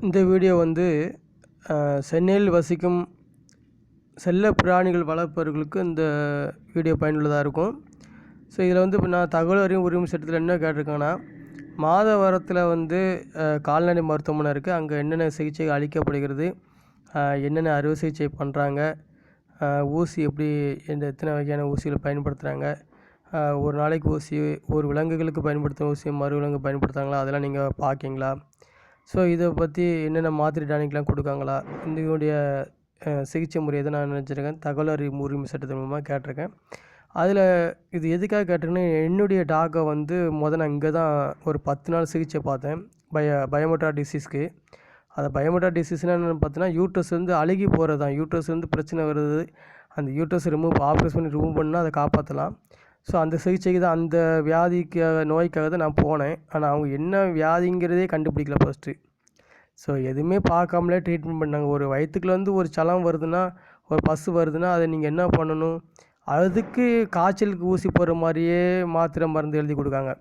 இந்த வீடியோ வந்து சென்னையில் வசிக்கும் செல்ல பிராணிகள் வளர்ப்பவர்களுக்கு இந்த வீடியோ பயனுள்ளதாக இருக்கும். ஸோ இதில் வந்து இப்போ நான் தகவல் அறியும் உரிமை சட்டத்தில் என்ன கேட்டிருக்கேன்னா, மாதவரத்தில் வந்து கால்நடை மருத்துவமனை இருக்குது. அங்கே என்னென்ன சிகிச்சை அளிக்கப்படுகிறது, என்னென்ன அறுவை சிகிச்சை பண்ணுறாங்க, ஊசி எப்படி எத்தனை வகையான ஊசிகளை பயன்படுத்துகிறாங்க, ஒரு நாளைக்கு ஊசி, ஒரு விலங்குகளுக்கு பயன்படுத்துகிற ஊசி மறு விலங்கு பயன்படுத்துகிறாங்களா, அதெல்லாம் நீங்கள் பார்க்கிங்களா? ஸோ இதை பற்றி என்னென்ன மாத்திரை டானிக்லாம் கொடுக்காங்களா, இதனுடைய சிகிச்சை முறையை தான் நான் நினச்சிருக்கேன். தகவல் அறியும் உரிமை சட்டத்தின் மூலமாக கேட்டிருக்கேன். அதில் இது எதுக்காக கேட்டிருக்கேன்னா, என்னுடைய டாக்கை வந்து நான் இங்கே தான் ஒரு 10 நாள் சிகிச்சை பார்த்தேன். பயோமெட்ரா டிசீஸ்க்கு. அந்த பயோமெட்ரா டிசீஸ்னால் என்னென்னு பார்த்தீங்கன்னா, யூட்ரஸ் வந்து அழுகி போகிறது தான். யூட்ரஸ் வந்து பிரச்சனை வருது. அந்த யூட்ரஸ் ஆப்ரேஷன் பண்ணி ரிமூவ் பண்ணால் அதை காப்பாற்றலாம். ஸோ அந்த சிகிச்சைக்கு தான், அந்த நோய்க்காக தான் நான் போனேன். ஆனால் அவங்க என்ன வியாதிங்கிறதே கண்டுபிடிக்கல ஃபஸ்ட்டு. ஸோ எதுவுமே பார்க்காமலே ட்ரீட்மெண்ட் பண்ணாங்க. ஒரு வயிற்றுக்குள்ள வந்து ஒரு சலம் வருதுன்னா, ஒரு பசு வருதுன்னா, அதை நீங்கள் என்ன பண்ணணும், அதுக்கு காய்ச்சலுக்கு ஊசி போடுற மாதிரியே மாத்திரை மருந்து எழுதி கொடுக்காங்க.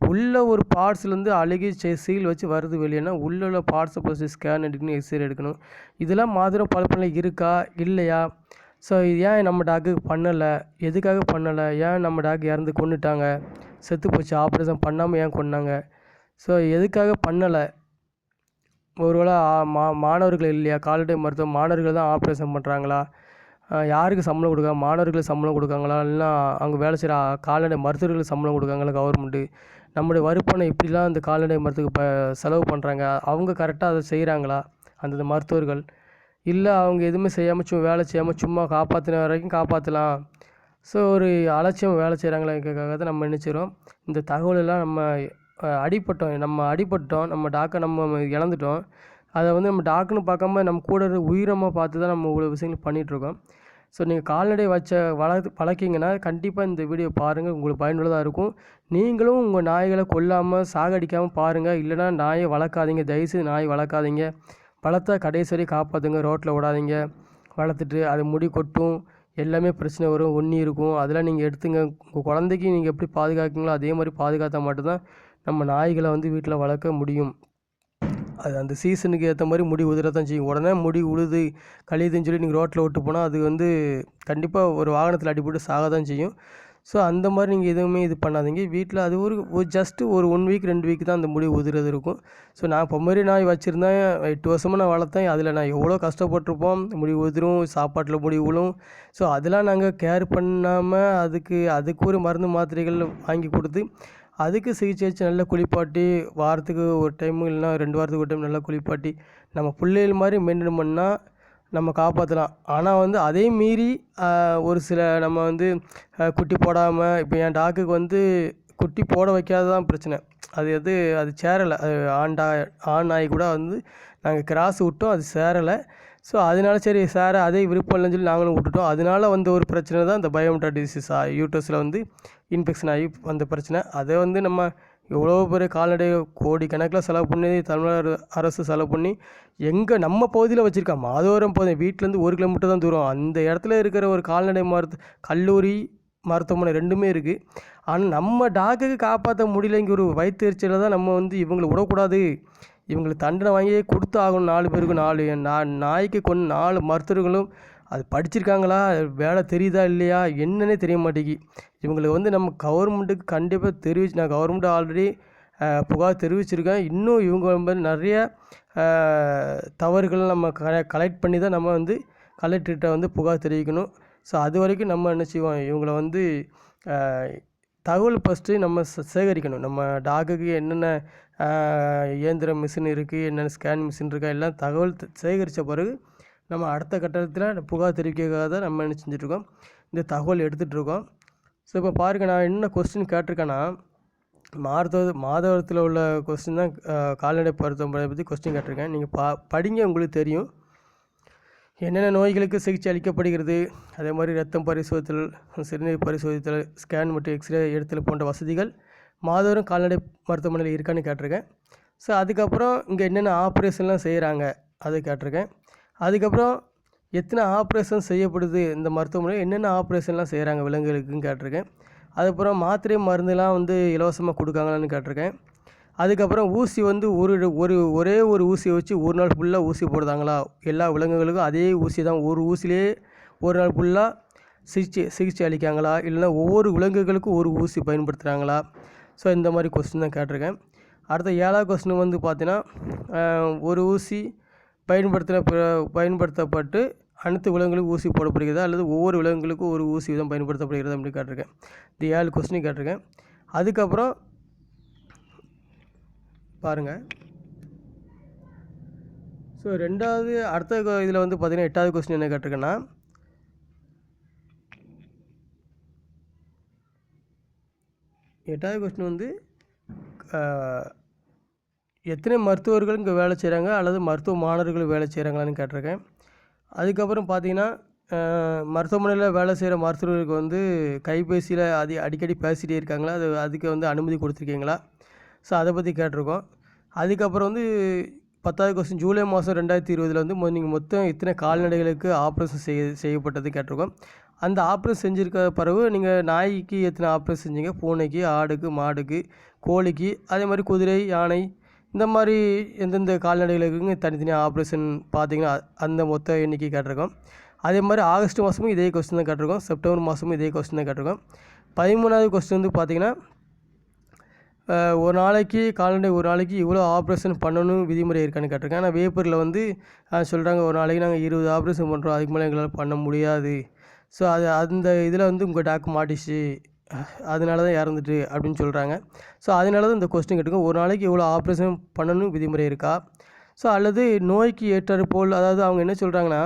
உள்ள ஒரு பார்ட்ஸ்லேருந்து அழுகி சீல் வச்சு வருது வெளியேனா, உள்ள பார்ட்ஸை ஃபஸ்ட்டு ஸ்கேன் எடுக்கணும், எக்ஸ்ரே எடுக்கணும். இதெல்லாம் மாத்திரை பழப்பம்ல இருக்கா இல்லையா? ஸோ இது ஏன் நம்ம டாக்குக்கு பண்ணலை, எதுக்காக பண்ணலை, ஏன் நம்ம டாக் இறந்து கொன்னுட்டாங்க, செத்து போச்சு, ஆப்ரேஷன் பண்ணாமல் ஏன் கொன்னாங்க, ஸோ எதுக்காக பண்ணலை? ஒருவேளை மாணவர்கள் இல்லையா, கால்நடை மருத்துவம் மாணவர்கள் தான் ஆப்ரேஷன் பண்ணுறாங்களா, யாருக்கு சம்பளம் கொடுக்காங்க, மாணவர்களுக்கு சம்பளம் கொடுக்காங்களா, இல்லைனா அங்கே வேலை செய்கிற கால்நடை மருத்துவர்களுக்கு சம்பளம் கொடுக்காங்களா கவர்மெண்ட்டு? நம்முடைய வரிப்பணம் இப்படிலாம் அந்த கால்நடை மருத்துவக்கு செலவு பண்ணுறாங்க, அவங்க கரெக்டாக அதை செய்கிறாங்களா அந்த மருத்துவர்கள்? இல்லை அவங்க எதுவுமே செய்யாமல் வேலை செய்யாமல் சும்மா காப்பாற்றின வரைக்கும் காப்பாற்றலாம், ஸோ ஒரு அலட்சியம் வேலை செய்கிறாங்களேக்காக தான் நம்ம நினச்சிக்கிறோம். இந்த தகவலெல்லாம் நம்ம அடிப்பட்டோம், நம்ம டாக்கை நம்ம இழந்துட்டோம். அதை வந்து நம்ம டாக்குன்னு பார்க்காம நம்ம கூட உயிரமாக பார்த்து தான் நம்ம இவ்வளோ விஷயங்கள் பண்ணிகிட்ருக்கோம். ஸோ நீங்கள் கால்நடை பழக்கிங்கன்னா கண்டிப்பாக இந்த வீடியோ பாருங்கள், உங்களுக்கு பயனுள்ளதாக இருக்கும். நீங்களும் உங்கள் நாய்களை கொல்லாமல் சாகடிக்காமல் பாருங்கள். இல்லைனா நாயை வளர்க்காதீங்க, தயவுசெய்து நாய் வளர்க்காதீங்க. வளர்த்தா கடைசி வரை காப்பாற்றுங்க, ரோட்டில் விடாதீங்க. வளர்த்துட்டு அது முடி கொட்டும், எல்லாமே பிரச்சனை வரும், ஒன்றி இருக்கும். அதெல்லாம் நீங்கள் எடுத்துங்க. உங்கள் குழந்தைக்கு நீங்கள் எப்படி பாதுகாக்கிறீங்களோ அதே மாதிரி பாதுகாத்தா மட்டும்தான் நம்ம நாய்களை வந்து வீட்டில் வளர்க்க முடியும். அது அந்த சீசனுக்கு ஏற்ற மாதிரி முடி உதிரத்தான் செய்யும். உடனே முடி உழுது கழியுதுன்னு சொல்லி நீங்கள் ரோட்டில் விட்டு போனால் அது வந்து கண்டிப்பாக ஒரு வாகனத்தில் அடிபட்டு சாக தான் செய்யும். ஸோ அந்த மாதிரி நீங்கள் எதுவுமே இது பண்ணாதீங்க. வீட்டில் அது ஒரு ஜஸ்ட்டு ஒரு 1 வீக் 2 வீக் தான் அந்த முடி உதிரது இருக்கும். ஸோ நான் பொம்மரி நாய் வச்சுருந்தேன், 8 வருஷமாக நான் வளர்த்தேன். அதில் நான் எவ்வளோ கஷ்டப்பட்டிருப்போம். முடி உதிரும், சாப்பாட்டில் முடி விழும். ஸோ அதெல்லாம் நாங்கள் கேர் பண்ணாமல் அதுக்கு ஒரு மருந்து மாத்திரைகள் வாங்கி கொடுத்து அதுக்கு சிகிச்சை வச்சு நல்லா குளிப்பாட்டி, வாரத்துக்கு ஒரு டைம் இல்லைனா 2 வாரத்துக்கு ஒரு டைம் நல்லா குளிப்பாட்டி நம்ம பிள்ளைகள் மாதிரி மெயின்டைன் பண்ணால் நம்ம காப்பாற்றலாம். ஆனால் வந்து அதே மீறி ஒரு சில நம்ம வந்து குட்டி போடாமல், இப்போ என் டாக்குக்கு வந்து குட்டி போட வைக்காத தான் பிரச்சனை. அது சேரலை. ஆண் நாய் கூட வந்து நாங்கள் கிராஸ் விட்டோம், அது சேரலை. ஸோ அதனால சரி அதே விருப்பம் இல்லைன்னு சொல்லி நாங்களும் விட்டுட்டோம். அதனால வந்த ஒரு பிரச்சனை தான் இந்த பயோமெட்ரா டிசீஸ், யூட்ரஸில் வந்து இன்ஃபெக்ஷன் ஆகி வந்த பிரச்சனை. அதை வந்து நம்ம எவ்வளோ பெரிய கால்நடை கோடிக்கணக்கில் செலவு பண்ணி, தமிழ்நாடு அரசு செலவு பண்ணி நம்ம பகுதியில் வச்சுருக்கா, மாதவரம் பகுதி வீட்டிலேருந்து 1 கிலோமீட்டர் தான் தூரம். அந்த இடத்துல இருக்கிற ஒரு கால்நடை கல்லூரி, மருத்துவமனை 2மே இருக்குது. ஆனால் நம்ம டாக்குக்கு காப்பாற்ற முடியலைங்கிற ஒரு வயிற்றுச்சலில் தான் நம்ம வந்து இவங்களை விடக்கூடாது, இவங்களுக்கு தண்டனை வாங்கி கொடுத்து ஆகணும். 4 பேருக்கு 4 நாய்க்கு 4 மருத்துவர்களும் அது படிச்சிருக்காங்களா, வேலை தெரியுதா இல்லையா என்னன்னே தெரிய மாட்டேங்கி. இவங்களுக்கு வந்து நம்ம கவர்மெண்ட்டுக்கு கண்டிப்பாக நான் கவர்மெண்ட் ஆல்ரெடி புகார் தெரிவிச்சிருக்கேன். இன்னும் இவங்க வந்து நிறைய தவறுகள் நம்ம கலெக்ட் பண்ணி தான் நம்ம வந்து கலெக்டர்கிட்ட வந்து புகார் தெரிவிக்கணும். ஸோ அது வரைக்கும் நம்ம என்ன செய்வோம், இவங்களை வந்து தகவல் ஃபஸ்ட்டு நம்ம சேகரிக்கணும். நம்ம டாக்குக்கு என்னென்ன இயந்திர மிஷின் இருக்குது, என்னென்ன ஸ்கேன் மிஷின் இருக்கா, எல்லாம் தகவல் சேகரித்த பிறகு நம்ம அடுத்த கட்டத்தில் புகார் தெரிவிக்கிறதுக்காக தான் நம்ம என்ன செஞ்சிட்ருக்கோம், இந்த தகவல் எடுத்துகிட்ருக்கோம். ஸோ இப்போ பாருங்கள், நான் என்ன கொஸ்டின் கேட்டிருக்கேன்னா, மாதவரத்தில் உள்ள கொஸ்டின் தான் கால்நடை மருத்துவமனை பற்றி கொஸ்டின் கேட்டிருக்கேன். நீங்கள் படிங்க, உங்களுக்கு தெரியும் என்னென்ன நோய்களுக்கு சிகிச்சை அளிக்கப்படுகிறது, அதே மாதிரி ரத்தம் பரிசோதித்தல், சிறுநீர் பரிசோதித்தல், ஸ்கேன் மற்றும் எக்ஸ்ரே எடுத்தல் போன்ற வசதிகள் மாதவரம் கால்நடை மருத்துவமனையில் இருக்கான்னு கேட்டிருக்கேன். ஸோ அதுக்கப்புறம் இங்கே என்னென்ன ஆப்ரேஷன்லாம் செய்கிறாங்க அதை கேட்டிருக்கேன். அதுக்கப்புறம் எத்தனை ஆப்ரேஷன் செய்யப்படுது இந்த மருத்துவமனையில், என்னென்ன ஆப்ரேஷன்லாம் செய்கிறாங்க விலங்குகளுக்குன்னு கேட்டிருக்கேன். அதுக்கப்புறம் மாத்திரை மருந்துலாம் வந்து இலவசமாக கொடுக்காங்களான்னு கேட்டிருக்கேன். அதுக்கப்புறம் ஊசி வந்து ஒரே ஒரு ஊசியை வச்சு ஒரு நாள் ஃபுல்லாக ஊசி போடுதாங்களா, எல்லா விலங்குகளுக்கும் அதே ஊசி தான் ஒரு ஊசியிலே ஒரு நாள் ஃபுல்லாக சிகிச்சை அளிக்காங்களா, இல்லைனா ஒவ்வொரு விலங்குகளுக்கும் ஒரு ஊசி பயன்படுத்துகிறாங்களா? ஸோ இந்த மாதிரி கொஸ்டின் தான் கேட்டிருக்கேன். அடுத்த 7வது கொஸ்டின் வந்து பார்த்தீங்கன்னா, ஒரு ஊசி பயன்படுத்தப்பட்டு அனைத்து விலங்குகளுக்கும் ஊசி போடப்படுகிறதா, அல்லது ஒவ்வொரு விலங்குகளுக்கும் ஒரு ஊசி தான் பயன்படுத்தப்படுகிறது அப்படின்னு கேட்டிருக்கேன். இந்த 7 கொஸ்டின் கேட்டிருக்கேன். அதுக்கப்புறம் பாருங்கள். ஸோ அடுத்த இதில் வந்து பார்த்தீங்கன்னா 8வது கொஸ்டின் என்ன கேட்டிருக்கேன்னா, எட்டாவது கொஸ்டின் வந்து எத்தனை மருத்துவர்கள் இங்கே வேலை செய்கிறாங்க அல்லது மருத்துவ மாணவர்கள் வேலை செய்கிறாங்களான்னு கேட்டிருக்கேன். அதுக்கப்புறம் பார்த்தீங்கன்னா, மருத்துவமனையில் வேலை செய்கிற மருத்துவர்களுக்கு வந்து கைபேசியில் அடிக்கடி பேசிகிட்டே இருக்காங்களா, அதுக்கு வந்து அனுமதி கொடுத்துருக்கீங்களா? ஸோ அதை பற்றி கேட்டிருக்கோம். அதுக்கப்புறம் வந்து 10வது கொஸ்டின் ஜூலை மாதம் 2020 வந்து நீங்கள் மொத்தம் இத்தனை கால்நடைகளுக்கு ஆப்ரேஷன் செய்யப்பட்டது கேட்டிருக்கோம். அந்த ஆப்ரேஷன் செஞ்சுருக்க பிறகு நீங்கள் நாய்க்கு எத்தனை ஆப்ரேஷன் செஞ்சீங்க, பூனைக்கு, ஆடுக்கு, மாடுக்கு, கோழிக்கு, அதே மாதிரி குதிரை, யானை, இந்த மாதிரி எந்தெந்த கால்நடைகளுக்கு தனித்தனியாக ஆப்ரேஷன் பார்த்தீங்கன்னா அந்த மொத்த எண்ணிக்கை கேட்டிருக்கோம். அதே மாதிரி ஆகஸ்ட் மாதமும் இதே கொஸ்டின் தான் கேட்டிருக்கோம். செப்டம்பர் மாதமும் இதே கொஸ்டின் தான் கேட்டிருக்கோம். 13வது கொஸ்டின் வந்து பார்த்திங்கன்னா, ஒரு நாளைக்கு இவ்வளோ ஆப்ரேஷன் பண்ணணும் விதிமுறை இருக்கான்னு கேட்டிருக்கேன். ஆனால் பேப்பரில் வந்து சொல்கிறாங்க, ஒரு நாளைக்கு நாங்கள் 20 ஆப்ரேஷன் பண்ணுறோம், அதுக்கு மேலே எங்களால் பண்ண முடியாது. ஸோ அந்த இதில் வந்து உங்கள் டாக்கு மாட்டிச்சு, அதனால தான் இறந்துட்டு அப்படின்னு சொல்கிறாங்க. ஸோ அதனால தான் இந்த கொஸ்டின் கேட்டுக்கோங்க, ஒரு நாளைக்கு இவ்வளோ ஆப்ரேஷன் பண்ணணும் விதிமுறை இருக்கா? ஸோ அல்லது நோய்க்கு ஏற்றாறு போல், அதாவது அவங்க என்ன சொல்கிறாங்கன்னா,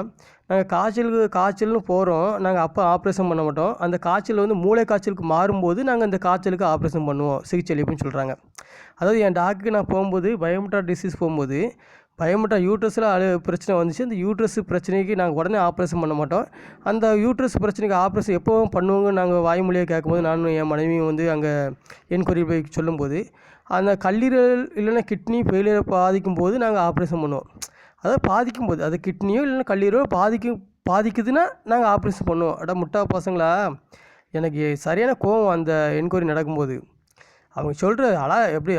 நாங்கள் காய்ச்சல்னு போகிறோம், நாங்கள் அப்போ ஆப்ரேஷன் பண்ண மாட்டோம், அந்த காய்ச்சல் வந்து மூளை காய்ச்சலுக்கு மாறும்போது நாங்கள் அந்த காய்ச்சலுக்கு ஆப்ரேஷன் பண்ணுவோம், சிகிச்சை அளிப்புன்னு சொல்கிறாங்க. அதாவது என் டாக்டருக்கு நான் போகும்போது பயோமெட்ரா டிசீஸ் போகும்போது பயோமெட்ரா யூட்ரஸில் பிரச்சனை வந்துச்சு. அந்த யூட்ரஸ் பிரச்சனைக்கு நாங்கள் உடனே ஆப்ரேஷன் பண்ண மாட்டோம். அந்த யூட்ரஸ் பிரச்சனைக்கு ஆப்ரேஷன் எப்போவும் பண்ணுவோங்க நாங்கள் வாய்மொழியாக கேட்கும்போது, நானும் என் மனைவியும் வந்து அங்கே என்கொயரி போய் சொல்லும்போது, அந்த கல்லீரல் இல்லைன்னா கிட்னி ஃபெயிலியரை பாதிக்கும் போது நாங்கள் ஆப்ரேஷன் பண்ணுவோம். அதாவது பாதிக்கும்போது, அது கிட்னியோ இல்லைன்னா கல்லீரலோ பாதிக்குதுன்னா நாங்கள் ஆப்ரேஷன் பண்ணுவோம். முட்டா பசங்களா, எனக்கு சரியான கோவம் அந்த என்கொயரி நடக்கும்போது. அவங்க சொல்கிற எப்படி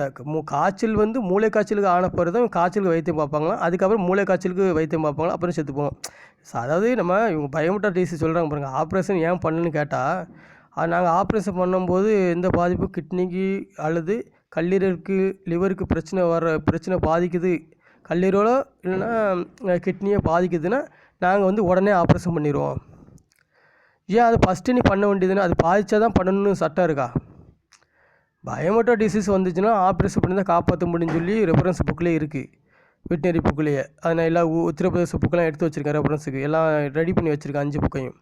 காய்ச்சல் வந்து மூளை காய்ச்சலுக்கு ஆன பிறகு தான் காய்ச்சலுக்கு வைத்தியம் பார்ப்பாங்களாம், அதுக்கப்புறம் மூளை காய்ச்சலுக்கு வைத்தியம் பார்ப்பாங்களா, அப்புறம் செத்துப்போம். ஸோ அதாவது இவங்க பயோமெட்ரா டிசீஸ் சொல்கிறாங்க பாருங்கள், ஆப்ரேஷன் ஏன் பண்ணணுன்னு கேட்டால், நாங்கள் ஆப்ரேஷன் பண்ணும்போது எந்த பாதிப்பும் கிட்னிக்கு அல்லது கல்லீரலுக்கு லிவருக்கு பிரச்சனை பாதிக்குது, கல்லீரலோ இல்லைன்னா கிட்னியோ பாதிக்குதுன்னா நாங்கள் வந்து உடனே ஆப்ரேஷன் பண்ணிடுவோம். ஏன் அது ஃபஸ்ட்டு நீ பண்ண வேண்டியதுன்னா, அது பாதித்தா தான் பண்ணணும்னு சட்டம் இருக்கா? பயோமெட்ரா டிசீஸ் வந்துச்சுன்னா ஆப்ரேஷன் பண்ணி தான் காப்பாற்ற முடியும்னு சொல்லி ரெஃபரன்ஸ் புக்கிலே இருக்குது, வெட்டினரி புக்கிலேயே. அதை நான் எல்லா உத்தரப்பிரதேச புக்கெல்லாம் எடுத்து வச்சுருக்கேன், ரெஃபரன்ஸுக்கு எல்லாம் ரெடி பண்ணி வச்சுருக்கேன் 5 புக்கையும்.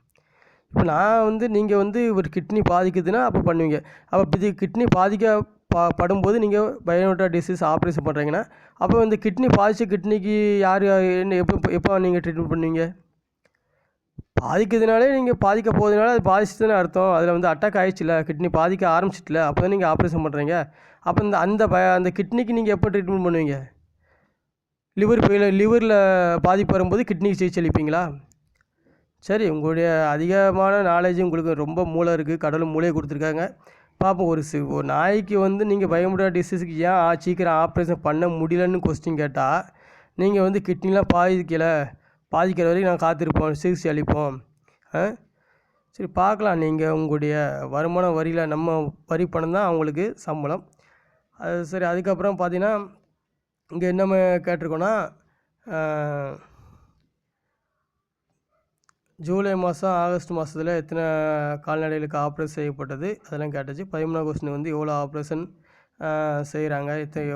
இப்போ நான் வந்து நீங்கள் வந்து ஒரு கிட்னி பாதிக்குதுன்னா அப்போ பண்ணுவீங்க. அப்போ இது கிட்னி படும்போது நீங்கள் பயோமெட்ரா டிசீஸ் ஆப்ரேஷன் பண்ணுறீங்கன்னா, அப்போ இந்த கிட்னி பாதித்த கிட்னிக்கு யார் என்ன எப்போ நீங்கள் ட்ரீட்மெண்ட் பண்ணுவீங்க? பாதிக்கிறதுனாலே நீங்கள் பாதிக்க போகிறதுனால அது பாதிச்சுதுன்னு அர்த்தம். அதில் வந்து அட்டாக் ஆகிடுச்சுல, கிட்னி பாதிக்க ஆரம்பிச்சிட்டில, அப்போ தான் நீங்கள் ஆப்ரேஷன் பண்ணுறீங்க. அப்போ அந்த கிட்னிக்கு நீங்கள் எப்போ ட்ரீட்மெண்ட் பண்ணுவீங்க? லிவரில் பாதிப்பு வரும்போது கிட்னிக்கு சிகிச்சை அளிப்பீங்களா? சரி, உங்களுடைய அதிகமான நாலேஜ், உங்களுக்கு ரொம்ப மூளை இருக்குது, கடவுள் மூளையை கொடுத்துருக்காங்க. பார்ப்போம். ஒரு நாய்க்கு வந்து நீங்கள் பயோமெட்ரா டிசீஸுக்கு ஏன் சீக்கிரம் ஆப்ரேஷன் பண்ண முடியலன்னு கொஸ்டின் கேட்டால், நீங்கள் வந்து கிட்னிலாம் பாதிக்கிற வரைக்கும் நாங்கள் காத்திருப்போம், சிகிச்சை அளிப்போம். சரி, பார்க்கலாம். நீங்கள் உங்களுடைய வருமான வரியில் நம்ம வரி பணம் தான் அவங்களுக்கு சம்பளம். அது சரி. அதுக்கப்புறம் பார்த்தீங்கன்னா, இங்கே என்ன கேட்டிருக்கோன்னா, ஜூலை மாதம் ஆகஸ்ட் மாதத்தில் எத்தனை கால்நடைகளுக்கு ஆப்ரேஷன் செய்யப்பட்டது அதெல்லாம் கேட்டாச்சு. 13வது கொஸ்டின் வந்து எவ்வளோ ஆப்ரேஷன் செய்கிறாங்க,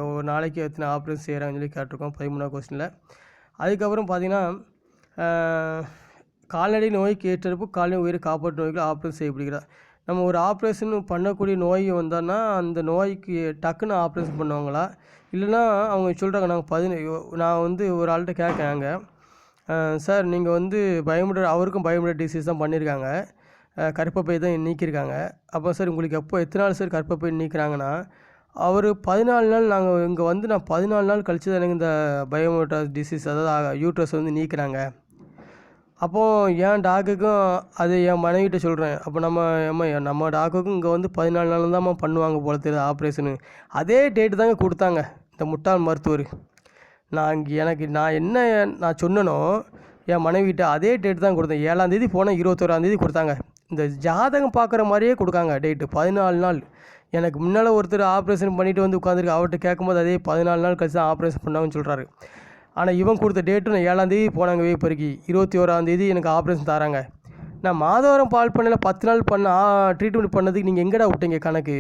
ஒரு நாளைக்கு எத்தனை ஆப்ரேஷன் செய்கிறாங்கன்னு சொல்லி கேட்டிருக்கோம் 13வது கொஸ்டினில். அதுக்கப்புறம் பார்த்தீங்கன்னா, கால்நடை நோய்க்கு ஏற்றப்போ கால்நடை உயிரை காப்பாற்றும் நோய்கள் ஆப்ரேஷன் செய்யப்படுகிறார். நம்ம ஒரு ஆப்ரேஷன் பண்ணக்கூடிய நோய் வந்தான்னா அந்த நோய்க்கு டக்குன்னு ஆப்ரேஷன் பண்ணுவாங்களா, இல்லைன்னா அவங்க சொல்கிறாங்க, நான் வந்து ஒரு ஆள்கிட்ட கேட்குறாங்க, சார் நீங்கள் வந்து அவருக்கும் பயோமெட்ரா டிசீஸ் தான் பண்ணியிருக்காங்க, கர்ப்பப்பை தான் நீக்கியிருக்காங்க. அப்போ சார் உங்களுக்கு எத்தனை நாள் சார் கர்ப்பப்பை நீக்கிறாங்கன்னா, அவர் 14 நாள், நாங்கள் இங்கே வந்து நான் 14 நாள் கழித்து தான் எனக்கு இந்த பயோமெட்ரா டிசீஸ், அதாவது யூட்ரஸ் வந்து நீக்கிறாங்க. அப்போது என் டாக்குக்கும் அது என் மனைவிட்ட சொல்கிறேன். அப்போ நம்ம டாக்குக்கும் இங்கே வந்து 14 நாள் தான்மா பண்ணுவாங்க போல தெரியுது ஆப்ரேஷனு. அதே டேட்டு தாங்க கொடுத்தாங்க இந்த முட்டாள் மருத்துவர். நான் என்ன நான் சொன்னனோ என் மனைவிட்ட அதே டேட் தான் கொடுத்தேன். 7ஆந்தேதி போனேன், 21ஆந்தேதி கொடுத்தாங்க. இந்த ஜாதகம் பார்க்குற மாதிரியே கொடுக்காங்க டேட்டு 14 நாள். எனக்கு முன்னால் ஒருத்தர் ஆப்ரேஷன் பண்ணிவிட்டு வந்து உட்காந்துருக்கு. அவர்கிட்ட கேட்கும்போது அதே 14 நாள் கழிச்சு தான் ஆப்ரேஷன் பண்ணாங்கன்னு சொல்கிறாரு. ஆனால் இவன் கொடுத்த டேட்டு நான் 7ஆந்தேதி போனாங்க வேப்பறிக்கு, 21ஆந்தேதி எனக்கு ஆப்ரேஷன் தராங்க. நான் மாதவரம் பால் பண்ணையில் 10 நாள் ட்ரீட்மெண்ட் பண்ணதுக்கு நீங்கள் எங்கடா விட்டீங்க கணக்கு?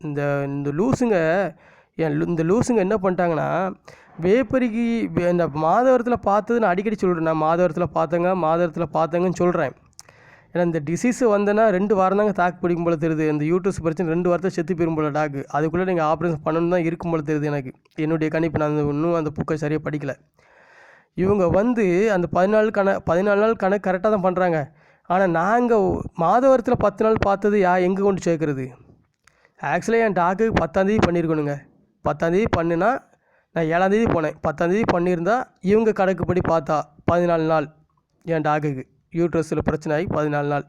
இந்த இந்த லூஸுங்க இந்த லூஸுங்க என்ன பண்ணிட்டாங்கன்னா, வேப்பறிக்கு இந்த மாதவரத்தில் பார்த்தது நான் அடிக்கடி சொல்கிறேன். நான் மாதவரத்தில் பார்த்தேங்கன்னு சொல்கிறேன். ஏன்னா இந்த டிசீஸு வந்தேன்னா 2 வாரம் தாங்க தாக்கு பிடிக்கும் போல தெரியுது. இந்த யூட்ரஸ் பிரச்சனை 2 வாரத்தை செத்து போயிரும் போல டாக்கு. அதுக்குள்ளே நீங்கள் ஆப்ரேஷன் பண்ணணும் தான் இருக்கும் போல தெரியுது எனக்கு. என்னுடைய கணிப்பு. நான் இன்னும் அந்த புக்கை சரியாக படிக்கலை. இவங்க வந்து அந்த 14 நாள் கணக்கு கரெக்டாக தான் பண்ணுறாங்க. ஆனால் நாங்கள் மாதவரத்தில் 10 நாள் பார்த்தது எங்கே கொண்டு சேர்க்குறது? ஆக்சுவலாக என் டாக்குக்கு 10ஆந்தேதி பண்ணியிருக்கணுங்க. 10ஆந்தேதி பண்ணுனா நான் 7ஆந்தேதி போனேன். 10ஆந்தேதி பண்ணியிருந்தா இவங்க கணக்குப்படி பார்த்தா 14 நாள் என் டாக்குக்கு யூட்ரஸில் பிரச்சனை ஆகி 14 நாள்.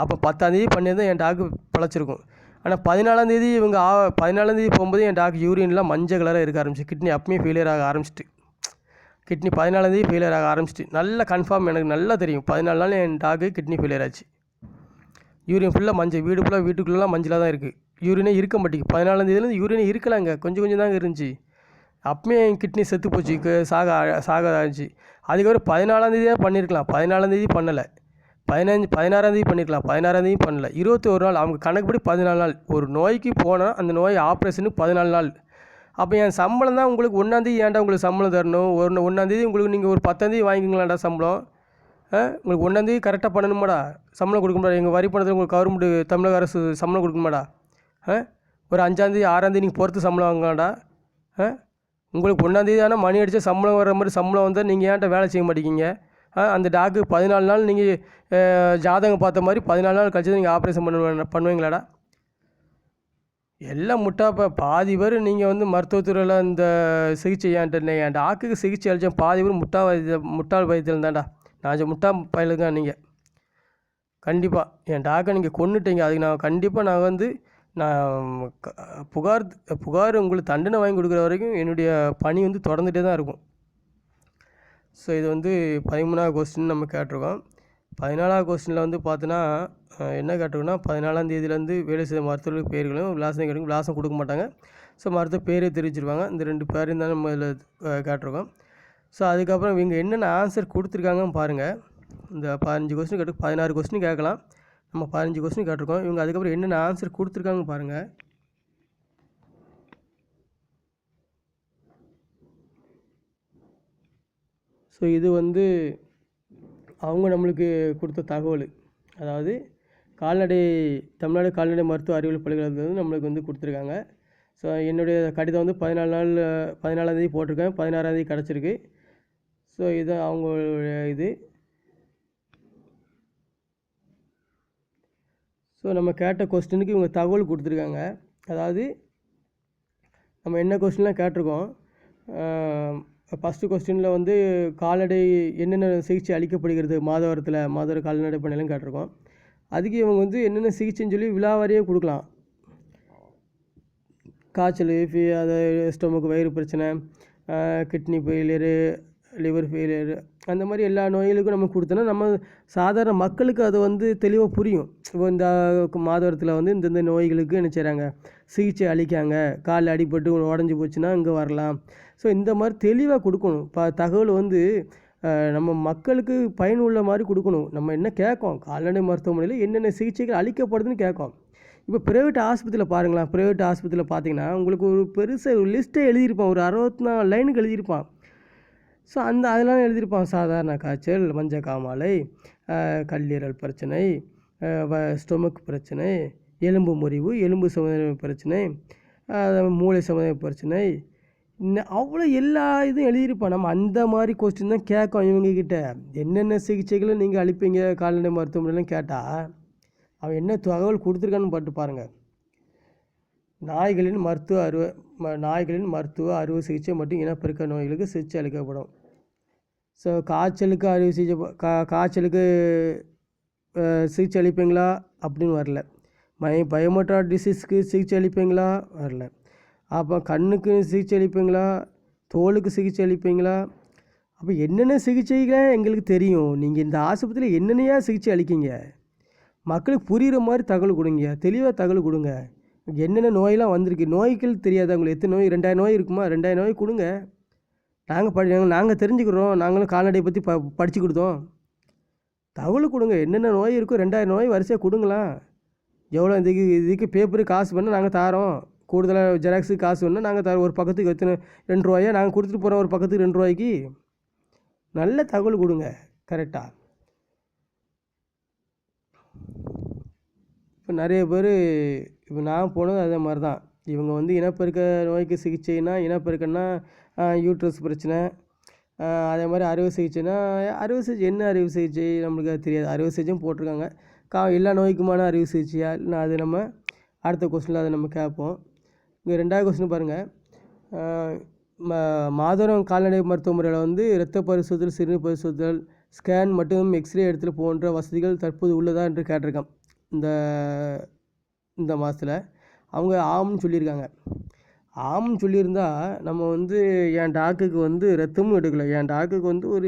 அப்போ 10ஆந்தேதி பண்ணியிருந்தால் என் டாக்கு பிழைச்சிருக்கும். ஆனால் 14ஆந்தேதி இவங்க 14ஆந்தேதி போகும்போது என் டாக்கு யூரின்லாம் மஞ்சள் கலராக இருக்க ஆரம்பிச்சு. கிட்னி அப்பமே ஃபெயிலியர் ஆக ஆரம்பிச்சிட்டு. கிட்னி 14ஆந்தேதி ஃபெயிலியர் ஆக ஆரம்பிச்சிட்டு. நல்ல கன்ஃபார்ம் எனக்கு நல்லா தெரியும். 14 நாள் என் டாக்கு கிட்னி ஃபெயிலியர் ஆச்சு. யூரின் ஃபுல்லாக மஞ்சள், வீட்டுக்குள்ளெலாம் மஞ்சளாக தான் இருக்குது. யூரினே இருக்க மாட்டேங்குது. 14ஆந்தேதிலேருந்து யூரினே இருக்கலாங்க, கொஞ்சம் தாங்க இருந்துச்சு. அப்பமே என் கிட்னி செத்து போச்சு, சாக ஆச்சு. அதுக்கப்புறம் 14ஆந்தேதி தான் பண்ணியிருக்கலாம். 14ஆந்தேதி பண்ணலை. 16ஆந்தேதி பண்ணியிருக்கலாம். 16ஆந்தேதி பண்ணலை. 21 நாள் அவங்க கணக்குப்படி 14 நாள். ஒரு நோய்க்கு போனால் அந்த நோய் ஆப்ரேஷனுக்கு 14 நாள். அப்போ என் சம்பளம் தான் உங்களுக்கு 1ஆந்தேதி ஏன்டா உங்களுக்கு சம்பளம் தரணும்? 1ஆந்தேதி உங்களுக்கு நீங்கள் ஒரு 10ஆந்தேதி வாங்கிக்கங்களாடா சம்பளம். உங்களுக்கு 1ஆந்தேதி கரெக்டாக பண்ணணுமாடா? சம்பளம் கொடுக்க மாட்டா? எங்கள் வரி பணத்தில் உங்களுக்கு கவர்மெண்ட் தமிழக அரசு சம்பளம் கொடுக்குமாடா? ஒரு 5ஆந்தேதி 6ஆந்தேதி நீங்கள் பொறுத்து சம்பளம் வாங்கலாம்டா. உங்களுக்கு 1ஆந்தேதி ஆனால் மணி அடித்தா சம்பளம் வர்ற மாதிரி சம்பளம் வந்தால் நீங்கள் ஏன்ட்ட வேலை செய்ய மாட்டேங்கிங்க? அந்த டாக்கு 14 நாள் நீங்கள் ஜாதகம் பார்த்த மாதிரி 14 நாள் கழிச்சு நீங்கள் ஆப்ரேஷன் பண்ணுவீங்களாடா? எல்லாம் இப்போ பாதி பேர் நீங்கள் வந்து மருத்துவத்துறையில் இந்த சிகிச்சை என் டாக்குக்கு சிகிச்சை அளித்தேன். பாதி பேர் முட்டாள் பயத்தில் தான்டா. நான் முட்டாள் பயலுங்க நீங்கள். கண்டிப்பாக என் டாக்கை நீங்கள் கொன்னுட்டீங்க. அதுக்கு நான் கண்டிப்பாக நான் புகார் உங்களுக்கு தண்டனை வாங்கி கொடுக்குற வரைக்கும் என்னுடைய பணி வந்து தொடர்ந்துகிட்டே தான் இருக்கும். ஸோ இது வந்து 13ஆவது கொஸ்டின் நம்ம கேட்டிருக்கோம். 14ஆவது கொஸ்டினில் வந்து பார்த்தோன்னா என்ன கேட்டிருக்கோன்னா, 14ஆந்தேதியிலேருந்து வேலை செய்த மருத்துவர்கள் பேர்களும் விலாசம் கேட்கும். விலாசம் கொடுக்க மாட்டாங்க. ஸோ மருத்துவ பேரே தெரிவிச்சிருவாங்க. இந்த 2 பேரையும் தான் நம்ம இதில் கேட்டிருக்கோம். ஸோ அதுக்கப்புறம் இவங்க என்னென்ன ஆன்சர் கொடுத்துருக்காங்கன்னு பாருங்கள். இந்த 15 கொஸ்டின் 16 கொஸ்டின் கேட்கலாம். நம்ம 15 கொஸ்டின் கேட்டிருக்கோம். இவங்க அதுக்கப்புறம் என்னென்ன ஆன்சர் கொடுத்துருக்காங்க பாருங்கள். ஸோ இது வந்து அவங்க நம்மளுக்கு கொடுத்த தகவல். அதாவது தமிழ்நாடு கால்நடை மருத்துவ அறிவியல் பல்கலைக்கழகத்தில் வந்து நம்மளுக்கு வந்து கொடுத்துருக்காங்க. ஸோ என்னுடைய கடிதம் வந்து 14ஆந்தேதி போட்டிருக்கேன். 16ஆந்தேதி கிடச்சிருக்கு. ஸோ இது அவங்களுடைய இது. ஸோ நம்ம கேட்ட கொஸ்டினுக்கு இவங்க தகவல் கொடுத்துருக்காங்க. அதாவது நம்ம என்ன கொஸ்டின்லாம் கேட்டிருக்கோம். ஃபஸ்ட்டு கொஸ்டினில் வந்து கால்நடை என்னென்ன சிகிச்சை அளிக்கப்படுகிறது மாதவர கால்நடை பண்ணையிலும் கேட்டிருக்கோம். அதுக்கு இவங்க வந்து என்னென்ன சிகிச்சைன்னு சொல்லி விலாவாரியாக கொடுக்கலாம். காய்ச்சல், அது ஸ்டொமக் வயிறு பிரச்சனை, கிட்னி ஃபெயிலியரு, லிவர் ஃபெயிலியரு, அந்த மாதிரி எல்லா நோய்களுக்கும் நம்ம கொடுத்தோன்னா நம்ம சாதாரண மக்களுக்கு அது வந்து தெளிவாக புரியும். இப்போ இந்த மாதவரத்தில் வந்து இந்தந்த நோய்களுக்கு என்ன செய்கிறாங்க, சிகிச்சை அளிக்காங்க. காலில் அடிபட்டு உடஞ்சி போச்சுன்னா இங்கே வரலாம். ஸோ இந்த மாதிரி தெளிவாக கொடுக்கணும். தகவல் வந்து நம்ம மக்களுக்கு பயனுள்ள மாதிரி கொடுக்கணும். நம்ம என்ன கேட்கோம், கால்நடை மருத்துவமனையில் என்னென்ன சிகிச்சைகள் அளிக்கப்படுதுன்னு கேட்கோம். இப்போ ப்ரைவேட் ஆஸ்பத்திரியில் பாருங்களேன். ப்ரைவேட் ஆஸ்பத்திரியில் பார்த்தீங்கன்னா உங்களுக்கு ஒரு பெருசாக ஒரு லிஸ்ட்டே எழுதியிருப்பான். ஒரு 64 லைனுக்கு எழுதியிருப்பான். ஸோ அதெல்லாம் எழுதியிருப்பான். சாதாரண காய்ச்சல், மஞ்சக்காமாலை, கல்லீரல் பிரச்சனை, ஸ்டொமக் பிரச்சனை, எலும்பு முறிவு, எலும்பு சம்மந்தமான பிரச்சனை, மூளை சம்மந்தமான பிரச்சனை, அவ்வளோ எல்லா இதுவும் எழுதியிருப்பான். நம்ம அந்த மாதிரி கொஸ்டின் தான் கேட்கும் இவங்கக்கிட்ட. என்னென்ன சிகிச்சைகளை நீங்கள் அளிப்பீங்க கால்நடை மருத்துவமனைலாம் கேட்டால் அவன் என்ன தகவல் கொடுத்துருக்கான்னு பார்த்து பாருங்கள். நாய்களின் மருத்துவ அறுவை சிகிச்சை மற்றும் இனப்பெருக்க நோய்களுக்கு சிகிச்சை அளிக்கப்படும். ஸோ காய்ச்சலுக்கு அறுவை சிகிச்சை காய்ச்சலுக்கு சிகிச்சை அளிப்பீங்களா அப்படின்னு வரல. பயோமெட்ரால் டிசீஸ்க்கு சிகிச்சை அளிப்பீங்களா வரல. அப்போ கண்ணுக்கு சிகிச்சை அளிப்பீங்களா, தோலுக்கு சிகிச்சை அளிப்பீங்களா? அப்போ என்னென்ன சிகிச்சைகளை எங்களுக்கு தெரியும். நீங்கள் இந்த ஆஸ்பத்திரியில் என்னென்னையா சிகிச்சை அளிக்கிங்க? மக்களுக்கு புரிகிற மாதிரி தகவல் கொடுங்க, தெளிவாக தகவல் கொடுங்க. என்னென்ன நோயெல்லாம் வந்திருக்கு, நோய்கள் தெரியாதா உங்களுக்கு? எத்தனை நோய், 2000 நோய் இருக்குமா? 2000 நோய் கொடுங்க. நாங்கள் தெரிஞ்சுக்கிறோம். நாங்களும் கால்நடையை பற்றி படித்து கொடுத்தோம். தகவல் கொடுங்க. என்னென்ன நோய் இருக்கோ 2000 நோய் வரிசையாக கொடுங்களேன். எவ்வளோ இதுக்கு பேப்பரு காசு வேணால் நாங்கள் தாரோம். கூடுதலாக ஜெராக்ஸுக்கு காசு வேணால் நாங்கள் தரோம். ஒரு பக்கத்துக்கு எத்தனை 2 ரூபாயா நாங்கள் கொடுத்துட்டு போகிறோம். ஒரு பக்கத்துக்கு 2 ரூபாய்க்கு. நல்ல தகவல் கொடுங்க கரெக்டாக. இப்போ நிறைய பேர் இப்போ நான் போனது அதே மாதிரி தான். இவங்க வந்து இனப்பெருக்க நோய்க்கு சிகிச்சைனா, இனப்பெருக்கன்னா யூட்ரஸ் பிரச்சனை, அதே மாதிரி அறுவை சிகிச்சைனா அறுவை சிகிச்சை என்ன அறுவை சிகிச்சை நம்மளுக்கு அது தெரியாது. அறுவை சிகிச்சையும் போட்டிருக்காங்க. எல்லா நோய்க்குமான அறுவை சிகிச்சையா இல்லைனா அது நம்ம அடுத்த கொஸ்டினில் அதை நம்ம கேட்போம். இங்கே 2வது கொஸ்டின் பாருங்கள். மாதவரம் கால்நடை மருத்துவ முறையில் வந்து இரத்த பரிசோதனை, சிறுநீர் பரிசோதனை, ஸ்கேன் மற்றும் எக்ஸ்ரே எடுத்துல போன்ற வசதிகள் தற்போது உள்ளதா என்று கேட்டிருக்கேன். இந்த மாதத்தில் அவங்க ஆம்னு சொல்லியிருக்காங்க. ஆம்னு சொல்லியிருந்தால் நம்ம வந்து என் டாக்குக்கு வந்து ரத்தமும் எடுக்கலை. என் டாக்குக்கு வந்து ஒரு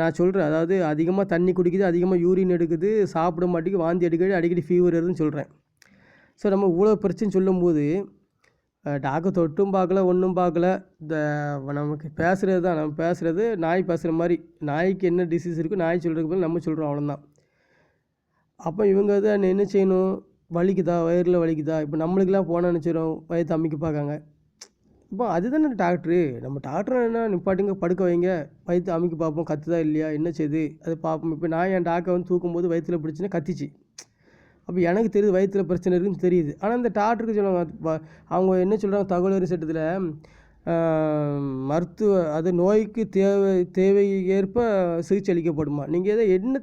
நான் சொல்கிறேன், அதாவது அதிகமாக தண்ணி குடிக்குது, அதிகமாக யூரின் எடுக்குது, சாப்பிட மாட்டேங்குது, வாந்தி அடிக்கடி ஃபீவர் வருதுன்னு சொல்கிறேன். ஸோ நம்ம இவ்வளோ பிரச்சனை சொல்லும்போது டாக்டர் தொட்டும் பார்க்கல, ஒன்றும் பார்க்கல. இந்த நமக்கு பேசுகிறது தான், நம்ம பேசுகிறது நாய் பேசுகிற மாதிரி. நாய்க்கு என்ன டிசீஸ் இருக்கோ நாய் சொல்கிறதுக்கு பதில் நம்ம சொல்கிறோம், அவ்வளோதான். அப்போ இவங்க தான் என்ன செய்யணும்? வலிக்குதா, வயிறில் வலிக்குதா? இப்போ நம்மளுக்கெல்லாம் போனால் நினச்சிடும் வயிற்று அம்மிக்கு பார்க்காங்க. இப்போ அதுதானே டாக்டரு. நம்ம டாக்டர் என்ன நிப்பாட்டுங்க, படுக்க வைங்க, வயிற்று அமுக்கி பார்ப்போம், கத்துதா இல்லையா, என்ன செய்யுது அது பார்ப்போம். இப்போ நான் என் டாக்டரை வந்து தூக்கும்போது வயிற்றில் பிடிச்சின்னா கத்திச்சு. அப்போ எனக்கு தெரியுது வயிற்றில் பிரச்சனை இருக்குன்னு தெரியுது. ஆனால் இந்த டாக்டருக்கு சொல்லுவாங்க, அவங்க என்ன சொல்கிறாங்க, தகவல் அறியும் சட்டத்தில் மருத்துவ அது நோய்க்கு தேவை ஏற்ப சிகிச்சை அளிக்கப்படுமா? நீங்கள் எதை என்ன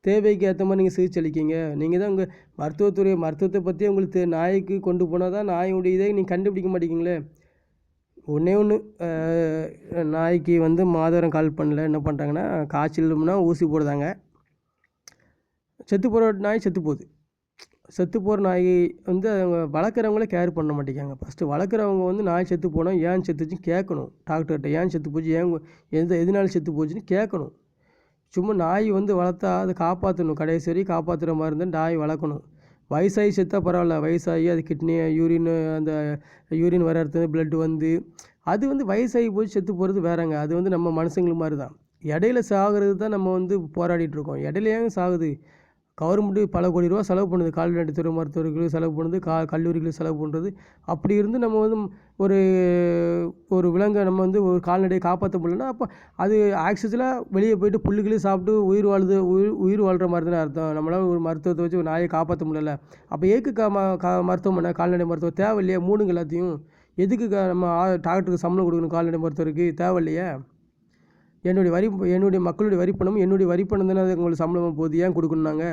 தேவைக்கு ஏற்ற மாதிரி நீங்கள் சிகிச்சை அளிக்கிங்க? நீங்கள் தான் உங்கள் மருத்துவத்தை பற்றி உங்களுக்கு நாய்க்கு கொண்டு போனால் தான் நாயுடைய இதை நீங்கள் கண்டுபிடிக்க மாட்டேங்கிங்களே. ஒன்றே ஒன்று, நாய்க்கு வந்து மாதவரம் கால் பண்ணல, என்ன பண்ணுறாங்கன்னா காய்ச்சல்னா ஊசி போடுதாங்க. செத்து போகிற நாய் செத்து போகுது. செத்து போகிற நாய் வந்து அவங்க வளர்க்குறவங்களே கேர் பண்ண மாட்டேங்காங்க. ஃபஸ்ட்டு வளர்க்குறவங்க வந்து நாய் செத்து போனால் ஏன் செத்துச்சுன்னு கேட்கணும். டாக்டர்கிட்ட ஏன் செத்து போச்சு, எதனால செத்து போச்சுன்னு கேட்கணும். சும்மா நாய் வந்து வளர்த்தா அதை காப்பாற்றணும், கடைசி வரைக்கும் காப்பாற்றுற மாதிரி இருந்தால் நாய் வளர்க்கணும். வயசாகி செத்தா பரவாயில்ல, வயசாகி அது கிட்னி அந்த யூரின் வர இடத்துல பிளட்டு வந்து அது வந்து வயசாகி போய் செத்து போகிறது வேறங்க. அது வந்து நம்ம மனுஷங்களுக்கு மாதிரி தான். இடையில சாகிறது தான் நம்ம வந்து போராடிட்டுருக்கோம். இடையில ஏங்க சாகுது? கவர்மெண்ட்டு பல கோடி ரூபா செலவு பண்ணுது, கால்நடைத்துறை மருத்துவர்களுக்கு செலவு பண்ணுது, கல்லூரிகளுக்கு செலவு பண்ணுறது. அப்படி இருந்து நம்ம வந்து ஒரு விலங்கை நம்ம வந்து ஒரு கால்நடையை காப்பாற்ற முடியலன்னா அப்போ அது ஆக்சிஜனாக வெளியே போயிட்டு புல்லுகளையும் சாப்பிட்டு உயிர் வாழ்கிற மாதிரி தானே அர்த்தம். நம்மளால் ஒரு மருத்துவத்தை வச்சு ஒரு நாயை காப்பாற்ற முடியல. அப்போ எதுக்கு மருத்துவமனை கால்நடை மருத்துவம் தேவை இல்லையா? மூணுங்க எல்லாத்தையும். எதுக்கு நம்ம டாக்டருக்கு சம்பளம் கொடுக்கணும்? கால்நடை மருத்துவருக்கு தேவை இல்லையா? என்னுடைய மக்களுடைய வரிப்பணம், என்னுடைய வரிப்பணம் தானே அது உங்களுக்கு சம்பளமாக போகுது, ஏன் கொடுக்கணுன்னாங்க?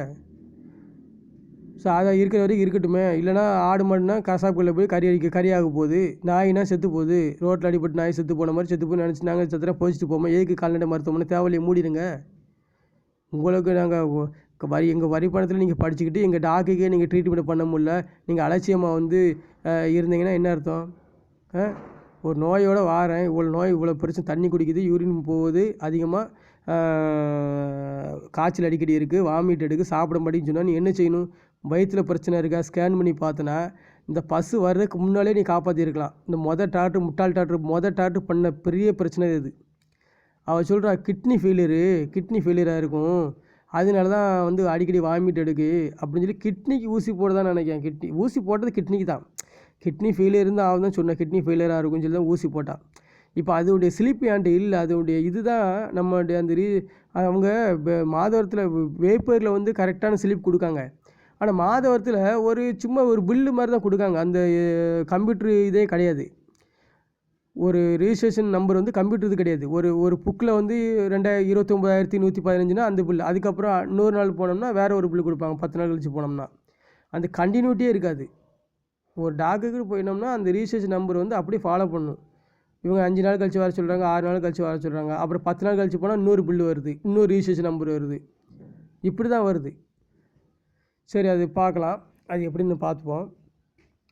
ஸோ அதை இருக்கிற வரைக்கும் இருக்கட்டுமே. இல்லைனா ஆடு மாடுனா கசாப்புகளில் போய் கறியாக போகுது, நாய்னா செத்து போகுது. ரோட்டில் அடிப்பட்டு நாய் செத்து போன மாதிரி செத்து போய் நினச்சி நாங்கள் செத்துனா போச்சுட்டு போவோம். எதுக்கு கால்நடை மருத்துவமனை தேவையில்லையே, மூடிடுங்க. உங்களுக்கு நாங்கள் எங்கள் வரி பணத்தில் நீங்கள் படிச்சுக்கிட்டு எங்கள் டாக்குக்கே நீங்கள் ட்ரீட்மெண்ட் பண்ண முடியல, நீங்கள் அலட்சியமாக வந்து இருந்தீங்கன்னா என்ன அர்த்தம்? ஒரு நோயோடு வாரேன், இவ்வளோ பிரச்சனை, தண்ணி குடிக்குது, யூரின் போகுது, அதிகமாக காய்ச்சல் அடிக்கடி இருக்குது, வாமிட் எடுக்குது, சாப்பிட மாட்டேன்னு சொன்னால் நீ என்ன செய்யணும்? வயிற்றில் பிரச்சனை இருக்கா ஸ்கேன் பண்ணி பார்த்தனா இந்த பசு வர்றதுக்கு முன்னாலே நீ காப்பாற்றிருக்கலாம். இந்த முட்டாள் டாக்டர் பண்ண பெரிய பிரச்சனை இது. அவள் சொல்கிறா கிட்னி ஃபெயிலியராக இருக்கும், அதனால தான் வந்து அடிக்கடி வாமிட் எடுக்கு அப்படின்னு சொல்லி கிட்னிக்கு ஊசி போடுதான்னு நினைக்கிறேன். ஊசி போட்டது கிட்னிக்கு தான். கிட்னி ஃபெயிலியர் இருந்தால் அவன் தான் சொன்னேன் கிட்னி ஃபெயிலியராக இருக்குன்னு சொல்லி தான் ஊசி போட்டான். இப்போ அதோடைய ஸ்லிப் ஏன்ட்டு இல்லை, அதோடைய இதுதான் நம்மளுடைய அந்த அவங்க மாதவரத்தில் வேப்பரில் வந்து கரெக்டான ஸ்லிப் கொடுக்காங்க. ஆனால் மாதவரத்தில் சும்மா ஒரு பில்லு மாதிரி தான் கொடுக்காங்க. அந்த கம்ப்யூட்ரு இதே கிடையாது. ஒரு ரிஜிஸ்ட்ரேஷன் நம்பர் வந்து கம்ப்யூட்டர் இது கிடையாது. ஒரு புக்கில் வந்து 29,115 அந்த பில்லு. அதுக்கப்புறம் இன்னொரு நாள் போனோம்னா வேறு ஒரு பில்லு கொடுப்பாங்க. 10 நாள் கழிச்சு போனோம்னா அந்த கண்டினியூட்டியே இருக்காது. ஒரு டாக்குக்கு போயிட்டோம்னா அந்த ரிஜிஸ்ட்ரேஷன் நம்பர் வந்து அப்படியே ஃபாலோ பண்ணணும். இவங்க 5 நாள் கழிச்சு வர சொல்கிறாங்க, 6 நாள் கழிச்சு வர சொல்கிறாங்க. அப்புறம் 10 நாள் கழிச்சு போனால் இன்னொரு பில்லு வருது, இன்னொரு ரிஜிஸ்ட்ரேஷன் நம்பர் வருது. இப்படி தான் வருது. சரி, அது பார்க்கலாம், அது எப்படின்னு பார்த்துப்போம்.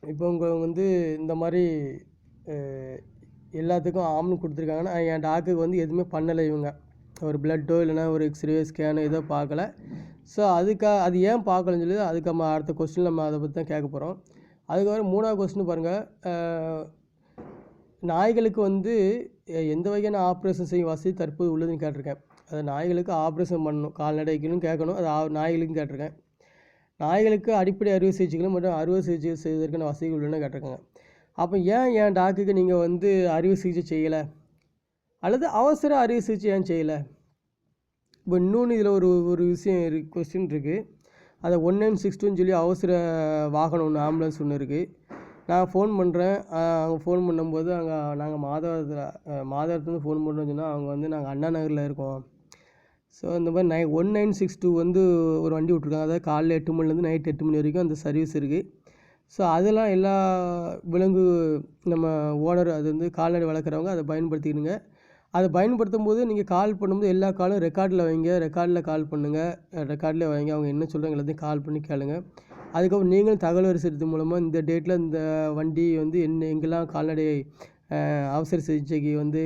இப்போ வந்து இந்த மாதிரி எல்லாத்துக்கும் ஆம்னு கொடுத்துருக்காங்கன்னா, என் டாக்குக்கு வந்து எதுவுமே பண்ணலை இவங்க. ஒரு பிளட்டோ இல்லைனா ஒரு எக்ஸ்ரே ஸ்கேனு எதோ பார்க்கல. ஸோ அது ஏன் பார்க்கலன்னு சொல்லி அதுக்கு நம்ம அடுத்த கொஸ்டின் நம்ம அதை பற்றி தான் கேட்க போகிறோம். அதுக்கப்புறம் 3வது கொஸ்டின் பாருங்கள். நாய்களுக்கு வந்து எந்த வகையான ஆப்ரேஷன் செய்யும் வசதி தற்போது உள்ளதுன்னு கேட்டிருக்கேன். அது நாய்களுக்கு ஆப்ரேஷன் பண்ணணும், கால்நடைக்குன்னு கேட்கணும், அது நாய்களுக்கும் கேட்டிருக்கேன். நாய்களுக்கு அடிப்படை அறுவை சிகிச்சைகளும் மற்றும் அறுவை சிகிச்சை செய்வதற்கான வசதிகள் உள்ளன கேட்டிருக்காங்க. அப்போ ஏன் என் டாக்குக்கு நீங்கள் வந்து அறுவை சிகிச்சை செய்யலை, அல்லது அவசர அறுவை சிகிச்சை ஏன் செய்யலை? இப்போ இன்னொன்று இதில் ஒரு விஷயம் கொஸ்டின் இருக்குது. அதை 1962 சொல்லி அவசர வாகனம் ஒன்று, ஆம்புலன்ஸ் ஒன்று இருக்குது. நான் ஃபோன் பண்ணுறேன். அவங்க ஃபோன் பண்ணும்போது நாங்கள் மாதவரத்துலேருந்து ஃபோன் பண்ணுறோன்னு சொன்னால் அவங்க வந்து நாங்கள் அண்ணா நகரில் இருக்கோம். ஸோ இந்த மாதிரி 1962 வந்து ஒரு வண்டி விட்ருக்காங்க. அதாவது காலைல 8 மணிலேருந்து நைட் 8 மணி வரைக்கும் அந்த சர்வீஸ் இருக்குது. ஸோ அதெல்லாம் எல்லா விலங்கு நம்ம ஓனர், அது வந்து கால்நடை வளர்க்குறவங்க அதை பயன்படுத்திக்கிடுங்க. அதை பயன்படுத்தும் போது நீங்கள் கால் பண்ணும்போது எல்லா காலும் ரெக்கார்டில் வைங்க, ரெக்கார்டில் கால் பண்ணுங்கள், ரெக்கார்டில் வைங்க. அவங்க என்ன சொல்கிறாங்க எல்லாத்தையும் கால் பண்ணி கேளுங்க. அதுக்கப்புறம் நீங்களும் தகவல் வரிசைத்து மூலமாக இந்த டேட்டில் இந்த வண்டி வந்து எங்கெல்லாம் கால்நடை அவசர சிகிச்சைக்கு வந்து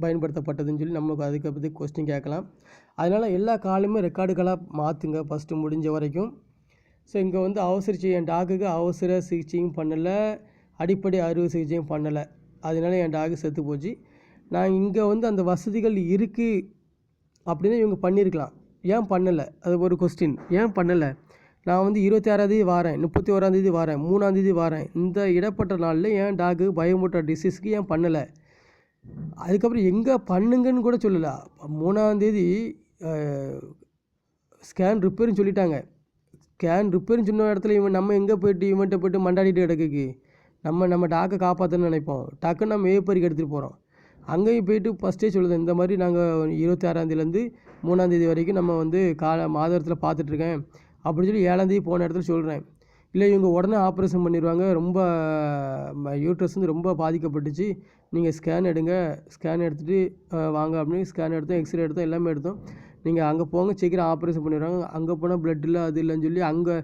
பயன்படுத்தப்பட்டதுன்னு சொல்லி நம்மளுக்கு அதுக்கு பற்றி கொஸ்டின் கேட்கலாம். அதனால் எல்லா காலுமே ரெக்கார்டுகளாக மாற்றுங்க ஃபஸ்ட்டு முடிஞ்ச வரைக்கும். ஸோ இங்கே வந்து என் டாக்குக்கு அவசர சிகிச்சையும் பண்ணலை, அடிப்படை அறுவை சிகிச்சையும் பண்ணலை. அதனால என் டாக்கு செத்து போச்சு. நான் இங்கே வந்து அந்த வசதிகள் இருக்குது அப்படின்னு இவங்க பண்ணியிருக்கலாம், ஏன் பண்ணலை? அது ஒரு கொஸ்டின். ஏன் பண்ணலை? நான் வந்து 26ஆந்தேதி வாரேன், 31ஆந்தேதி வாரேன், 3ஆந்தேதி வாரேன். இந்த இடப்பட்ட நாளில் ஏன் டாக்கு பயோமோட்டார் டிசீஸ்க்கு ஏன் பண்ணலை? அதுக்கப்புறம் எங்கே பண்ணுங்கன்னு கூட சொல்லலை. 3ஆந்தேதி ஸ்கேன் ரிப்பேர்னு சொல்லிட்டாங்க. ஸ்கேன் ரிப்பேர்னு சொன்ன இடத்துல நம்ம எங்கே போய்ட்டு இவன்கிட்ட போய்ட்டு மண்டாடிட்டு கிடக்குக்கு நம்ம டாக்கை காப்பாற்றணும்னு நினைப்போம். டக்குன்னு நம்ம ஏப்பறிக்கு எடுத்துகிட்டு போகிறோம். அங்கேயும் போய்ட்டு ஃபஸ்ட்டே சொல்லுது, இந்த மாதிரி நாங்கள் 26ஆந்தேதிலேருந்து 3ஆந்தேதி வரைக்கும் நம்ம வந்து மாதவரத்தில் பார்த்துட்ருக்கேன் அப்படின்னு சொல்லி 7ஆந்தேதி போன இடத்துல சொல்கிறேன். இல்லை இவங்க உடனே ஆப்ரேஷன் பண்ணிடுவாங்க, ரொம்ப யூட்ரஸ் வந்து ரொம்ப பாதிக்கப்பட்டுச்சு, நீங்கள் ஸ்கேன் எடுங்க, ஸ்கேன் எடுத்துகிட்டு வாங்க அப்படின்னு ஸ்கேன் எடுத்தோம், எக்ஸ்ரே எடுத்தோம், எல்லாமே எடுத்தோம். நீங்கள் அங்கே போங்க, சீக்கிரம் ஆப்ரேஷன் பண்ணிடுவாங்க. அங்கே போனால் பிளட் இல்லை, அது இல்லைன்னு சொல்லி அங்கே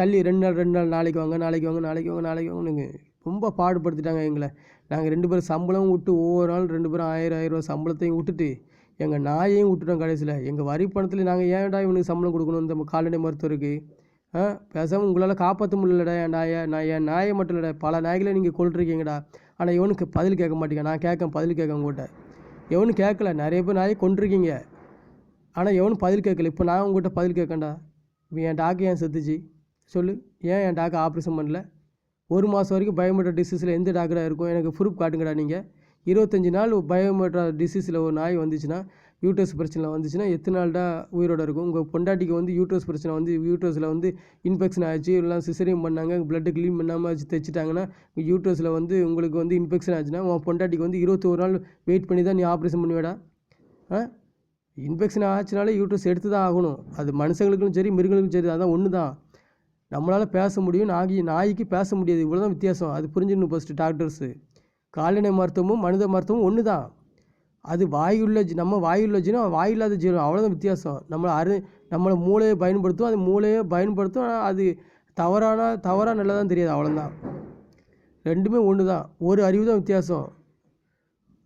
தள்ளி 2 நாள் நாளைக்கு வாங்க, நாளைக்கு வாங்க நீங்கள் ரொம்ப பாடுபடுத்திட்டாங்க எங்களை. நாங்கள் 2 பேரும் சம்பளம் விட்டு ஒவ்வொரு நாள் 2 பேரும் 1000 ரூபா சம்பளத்தையும் விட்டுட்டு எங்கள் நாயையும் விட்டுட்டோம். கடைசியில் எங்கள் வரி பணத்தில் நாங்கள் ஏன்டா இவனுக்கு சம்பளம் கொடுக்கணும் இந்த கால்நடை மருத்துவருக்கு? பேசாமல் உங்களால் காப்பாற்ற முடியலடா என் நாயை. என் நாயை மட்டும் இல்லைடா, பல நாய்களை நீங்கள் கொண்டிருக்கீங்கடா. ஆனால் இவனுக்கு பதில் கேட்க மாட்டேங்க. நான் பதில் கேட்க உங்கள்கிட்ட எவனும் கேட்கல. நிறைய பேர் நாயை கொண்டிருக்கீங்க, ஆனால் எவனும் பதில் கேட்கல. இப்போ நான் உங்கள்கிட்ட பதில் கேட்கண்டா. இப்போ என் டாக்கு ஏன் செத்துச்சு சொல்லு? ஏன் என் டாக்கு ஆப்ரேஷன் பண்ணல? 1 மாதம் வரைக்கும் பயோமெட்ரிக் டிசீஸில் எந்த டாக்டராக இருக்கும்? எனக்கு ப்ரூஃப் காட்டுங்கடா. நீங்கள் 25 நாள் பயோமெட்ரிக் டிசீஸில் ஒரு நாய் வந்துச்சுன்னா, யூட்ரஸ் பிரச்சனை வந்துச்சுன்னா எத்தனை நாள்டா உயிரோடு இருக்கும்? உங்கள் பொண்டாட்டிக்கு வந்து யூட்ரஸ் பிரச்சனை வந்து யூட்ரஸில் வந்து இன்ஃபெக்ஷன் ஆச்சு, இல்லை சிசரியம் பண்ணாங்க, பிளட்டு க்ளீன் பண்ணாமல் வச்சு தைச்சிட்டாங்கன்னா, யூட்ரஸில் வந்து உங்களுக்கு வந்து இன்ஃபெக்ஷன் ஆச்சுன்னா உன் பொண்டாட்டிக்கு வந்து 21 நாள் வெயிட் பண்ணி தான் நீ ஆப்ரேஷன் பண்ணுவேடா? இன்ஃபெக்ஷன் ஆச்சுனாலே யூட்ரஸ் எடுத்து தான் ஆகணும். அது மனுஷங்களுக்கும் சரி மிருகங்களுக்கும் சரி, அதான் ஒன்று தான். நம்மளால் பேச முடியும், நாய்க்கு பேச முடியாது. இவ்வளோ தான் வித்தியாசம். அது புரிஞ்சுக்கணும் ஃபஸ்ட்டு டாக்டர்ஸு. கால்நடை மருத்துவமும் மனித மருத்துவமும் ஒன்று தான். அது நம்ம வாயுள்ள ஜீவனம், வாயில்லாத ஜீவனம், அவ்வளோதான் வித்தியாசம். நம்மளை மூளையை பயன்படுத்தும், அது மூளையை பயன்படுத்தும். ஆனால் அது தவறாக நல்லதான் தெரியாது, அவ்வளோதான். ரெண்டுமே ஒன்று தான், ஒரு அறிவு தான் வித்தியாசம்.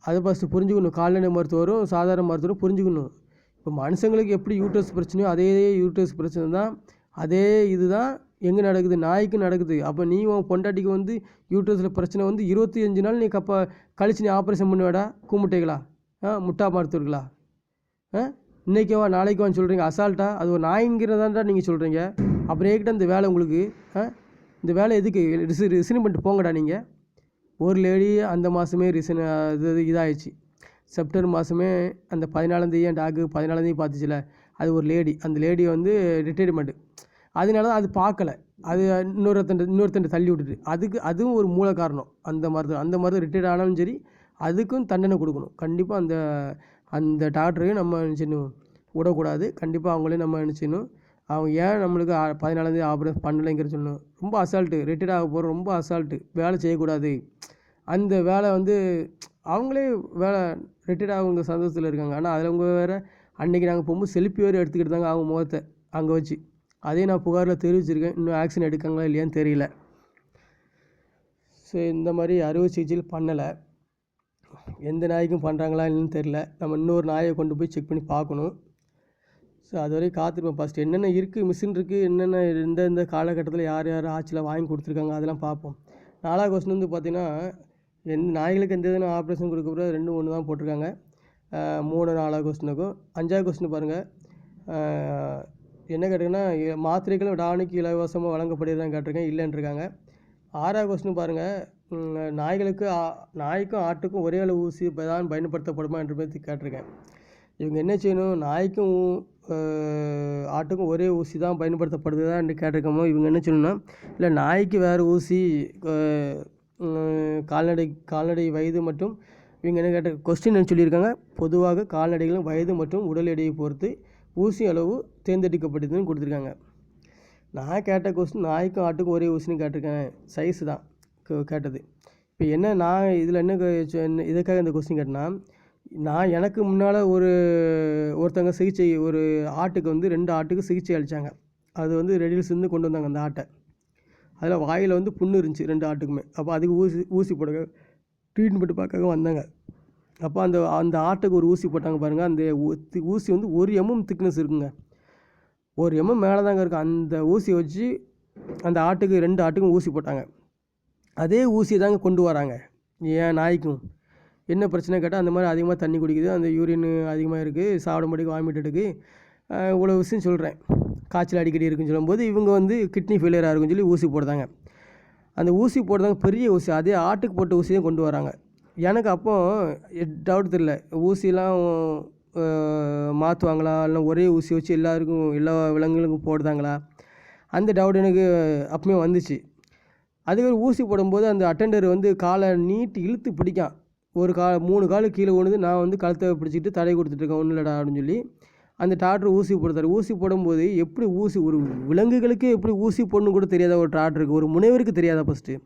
அதை ஃபஸ்ட்டு புரிஞ்சுக்கணும். கால்நடை மருத்துவரும் சாதாரண மருத்துவரும் புரிஞ்சுக்கணும். இப்போ மனுஷங்களுக்கு எப்படி யூட்ரஸ் பிரச்சனையோ அதே யூட்ரஸ் பிரச்சனை தான், அதே இது தான் எங்கே நடக்குது, நாய்க்கு நடக்குது. அப்போ நீ உன் பொண்டாட்டிக்கு வந்து யூட்ரஸில் பிரச்சனை வந்து 25 நாள் நீ கழிச்சு நீ ஆப்ரேஷன் பண்ணுவேடா? கூமுட்டைகளா? முட்டா மருத்துவர்களா? இன்றைக்கேவா நாளைக்குவான்னு சொல்கிறீங்க அசால்ட்டா? அது ஒரு நாய்ங்கிறதாண்டா நீங்கள் சொல்கிறீங்க. அப்புறம் ஏக்கிட்ட இந்த வேலை உங்களுக்கு? இந்த வேலை எதுக்கு? ரிசைன் பண்ணிட்டு போங்கடா. நீங்கள் ஒரு லேடி அந்த மாதமே இதாகிடுச்சு. செப்டம்பர் மாதமே அந்த 14ஆந்தேதி என் டாக்கு 14ஆந்தேதி பார்த்துச்சுல, அது ஒரு லேடி. அந்த லேடி வந்து ரிட்டையர்மெண்ட்டு. அதனால தான் அது பார்க்கல, அது இன்னொருத்தண்ட தள்ளி விட்டுட்டு, அதுவும் ஒரு மூல காரணம். அந்த மருத்துவம் ரிட்டையர்ட் ஆனாலும் சரி, அதுக்கும் தண்டனை கொடுக்கணும். கண்டிப்பாக அந்த டாக்டரையும் நம்ம நினச்சிடணும், விடக்கூடாது. கண்டிப்பாக அவங்களையும் நம்ம நினச்சிடணும். அவங்க ஏன் நம்மளுக்கு 14ஆந்தேதி ஆப்ரேஷன் பண்ணலைங்கிற சொல்லணும். ரொம்ப அசால்ட்டு. ரிட்டையர்ட் ஆக போகிறோம், ரொம்ப அசால்ட்டு. வேலை செய்யக்கூடாது அந்த வேலை வந்து அவங்களே வேலை ரிட்டையர்ட் ஆகுங்க சந்தோஷத்தில் இருக்காங்க. ஆனால் அதில் அவங்க வேறு அன்றைக்கி நாங்கள் போகும்போது செல்ஃபி வேறு எடுத்துக்கிட்டு தாங்க அவங்க முகத்தை அங்கே வச்சு. அதையும் நான் புகாரில் தெரிவிச்சிருக்கேன். இன்னும் ஆக்ஷன் எடுக்காங்களா இல்லையான்னு தெரியல. ஸோ இந்த மாதிரி அறுவை சிகிச்சையில் பண்ணலை. எந்த நாய்க்கும் பண்ணுறாங்களா இல்லைன்னு தெரில. நம்ம இன்னொரு நாயை கொண்டு போய் செக் பண்ணி பார்க்கணும். ஸோ அது வரைக்கும் காத்திருப்போம். ஃபஸ்ட்டு என்னென்ன இருக்குது, மிஷின் இருக்குது, என்னென்ன இந்த காலகட்டத்தில் யார் யார் ஆட்சியில் வாங்கி கொடுத்துருக்காங்க அதெல்லாம் பார்ப்போம். 4வது கொஸ்டின் வந்து பார்த்திங்கன்னா, நாய்களுக்கு எந்த எதுனா ஆப்ரேஷன் கொடுக்க 2 1 தான் போட்டிருக்காங்க. 3 4வது கொஸ்டினுக்கும். 5வது கொஸ்டின் பாருங்கள். என்ன கேட்டிங்கன்னா, மாத்திரைகளும் டானிக்கு இலவசமாக வழங்கப்படுதுதான் கேட்டிருக்கேன். இல்லைன்றிருக்காங்க. 6வது கொஸ்டின் பாருங்கள். நாய்க்கும் ஆட்டுக்கும் ஒரே அளவு ஊசி தான் பயன்படுத்தப்படுமா என்ற பற்றி கேட்டிருக்கேன். இவங்க என்ன செய்யணும், நாய்க்கும் ஆட்டுக்கும் ஒரே ஊசி தான் பயன்படுத்தப்படுதா என்று கேட்டிருக்கோமோ, இவங்க என்ன சொல்லணும்னா, இல்லை நாய்க்கு வேறு ஊசி, கால்நடை வயது மற்றும் இவங்க என்ன கேட்ட கொஸ்டின் என்ன சொல்லியிருக்காங்க, பொதுவாக கால்நடைகளும் வயது மற்றும் உடல் எடையை பொறுத்து ஊசி அளவு தேர்ந்தெடுக்கப்படுதுன்னு கொடுத்துருக்காங்க. நான் கேட்ட கொஸ்டின் நாய்க்கும் ஆட்டுக்கும் ஒரே ஊசின்னு கேட்டிருக்கேன். சைஸு தான் கேட்டது. இப்போ என்ன நான் இதில் என்ன இதுக்காக இந்த கொஸ்டின் கேட்டேன்னா, நான் எனக்கு முன்னால் ஒருத்தங்க ஒரு ஆட்டுக்கு வந்து 2 ஆட்டுக்கு சிகிச்சை அளித்தாங்க. அது வந்து ரெடில்ஸ்லேருந்து கொண்டு வந்தாங்க அந்த ஆட்டை. அதில் வாயில் வந்து புண்ணு இருந்துச்சு 2 ஆட்டுக்குமே. அப்போ அதுக்கு ஊசி போட ட்ரீட்மெண்ட் பார்க்க வந்தாங்க. அப்போ அந்த ஆட்டுக்கு ஒரு ஊசி போட்டாங்க பாருங்கள். அந்த ஊசி வந்து 1 mm திக்னஸ் இருக்குங்க. 1 mm மேலே தாங்க இருக்குது. அந்த ஊசியை வச்சு அந்த ஆட்டுக்கு 2 ஆட்டுக்கும் ஊசி போட்டாங்க. அதே ஊசியை தாங்க கொண்டு வராங்க என் நாய்க்கும். என்ன பிரச்சனை கேட்டால், அந்த மாதிரி அதிகமாக தண்ணி குடிக்குது, அந்த யூரின் அதிகமாக இருக்குது, சாப்பிட மாட்டேங்குது, வாமிட் எடுக்கு, இவ்வளோ விஷயம் சொல்கிறேன். காய்ச்சல் அடிக்கடி இருக்குன்னு சொல்லும்போது இவங்க வந்து கிட்னி ஃபெயிலியராக இருக்குன்னு சொல்லி ஊசி போடுறாங்க. அந்த ஊசி போடுறதாங்க பெரிய ஊசி, அதே ஆட்டுக்கு போட்ட ஊசியும் கொண்டு வராங்க. எனக்கு அப்போது டவுட் தெரியல, ஊசிலாம் மாற்றுவாங்களா இல்லை ஒரே ஊசி வச்சு எல்லா விலங்குகளுக்கும் போடுதாங்களா, அந்த டவுட் எனக்கு அப்போமே வந்துச்சு. அதுக்கு ஊசி போடும்போது அந்த அட்டெண்டர் வந்து காலை நீட்டி இழுத்து பிடிக்கான். 3 கால் கீழே விழுந்து நான் வந்து கழுத்தை பிடிச்சிட்டு தடை கொடுத்துட்ருக்கேன், ஒன்றும் இல்லைடா அப்படின்னு சொல்லி அந்த டாக்டர் ஊசி போடுறாரு. ஊசி போடும்போது எப்படி ஒரு விலங்குகளுக்கு எப்படி ஊசி போடணும் கூட தெரியாத ஒரு டாக்டருக்கு, ஒரு முனைவருக்கு தெரியாதா ஃபஸ்ட்டு?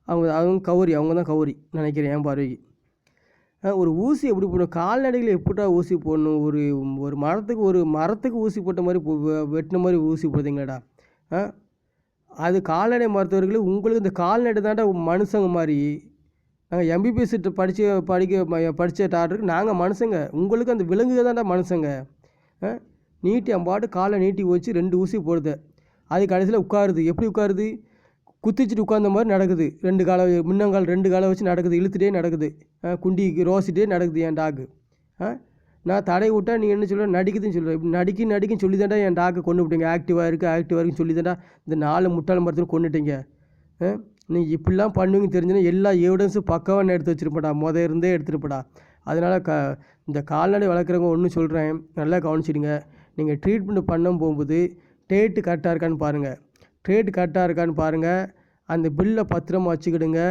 அவங்க தான் கௌரி நினைக்கிறேன் என் பார்வைக்கு. ஒரு ஊசி எப்படி போடணும், கால்நடைகளை எப்படா ஊசி போடணும், ஒரு மரத்துக்கு ஊசி போட்ட மாதிரி வெட்டின மாதிரி ஊசி போடுறீங்களாடா? அது கால்நடை மருத்துவர்கள், உங்களுக்கு இந்த கால்நடை தாண்டா மனுஷங்க மாதிரி. நாங்கள் எம்பிபிஎஸ் படித்த டாக்டருக்கு நாங்கள் மனுஷங்க, உங்களுக்கு அந்த விலங்குகள் தாண்டா மனுஷங்க. நீட்டி அம்பாட்டு காலை நீட்டி வச்சு 2 ஊசி போடுது. அது கடைசியில் உட்காருது. எப்படி உட்காருது, குத்திச்சிட்டு உட்கார்ந்த மாதிரி நடக்குது. 2 காலை முன்னங்கால் 2 காலை வச்சு நடக்குது, இழுத்துட்டே நடக்குது, குண்டி ரோசிட்டே நடக்குது என் டாக்கு. நான் தடை விட்டா நீ என்ன சொல்கிற, நடிக்குதுன்னு சொல்கிறேன். இப்படி நடிக்குன்னு சொல்லி தாண்டா என் டாக்கை கொண்டு விட்டீங்க. ஆக்டிவாக இருக்குன்னு சொல்லி தாண்டா இந்த 4 முட்டாள் மரத்தில் கொண்டுட்டீங்க. நீ இப்படிலாம் பண்ணுவீங்க தெரிஞ்சுன்னா எல்லா எவிடன்ஸும் பக்காவாக எடுத்து வச்சுருப்படா, இருந்தே எடுத்துருப்படா. அதனால் இந்த கால்நடை வளர்க்குறவங்க ஒன்று சொல்கிறேன், நல்லா கவனிச்சிடுங்க. நீங்கள் ட்ரீட்மெண்ட் பண்ண போகும்போது டேட்டு கரெக்டாக இருக்கான்னு பாருங்கள். அந்த பில்லை பத்திரமா வச்சுக்கிடுங்க.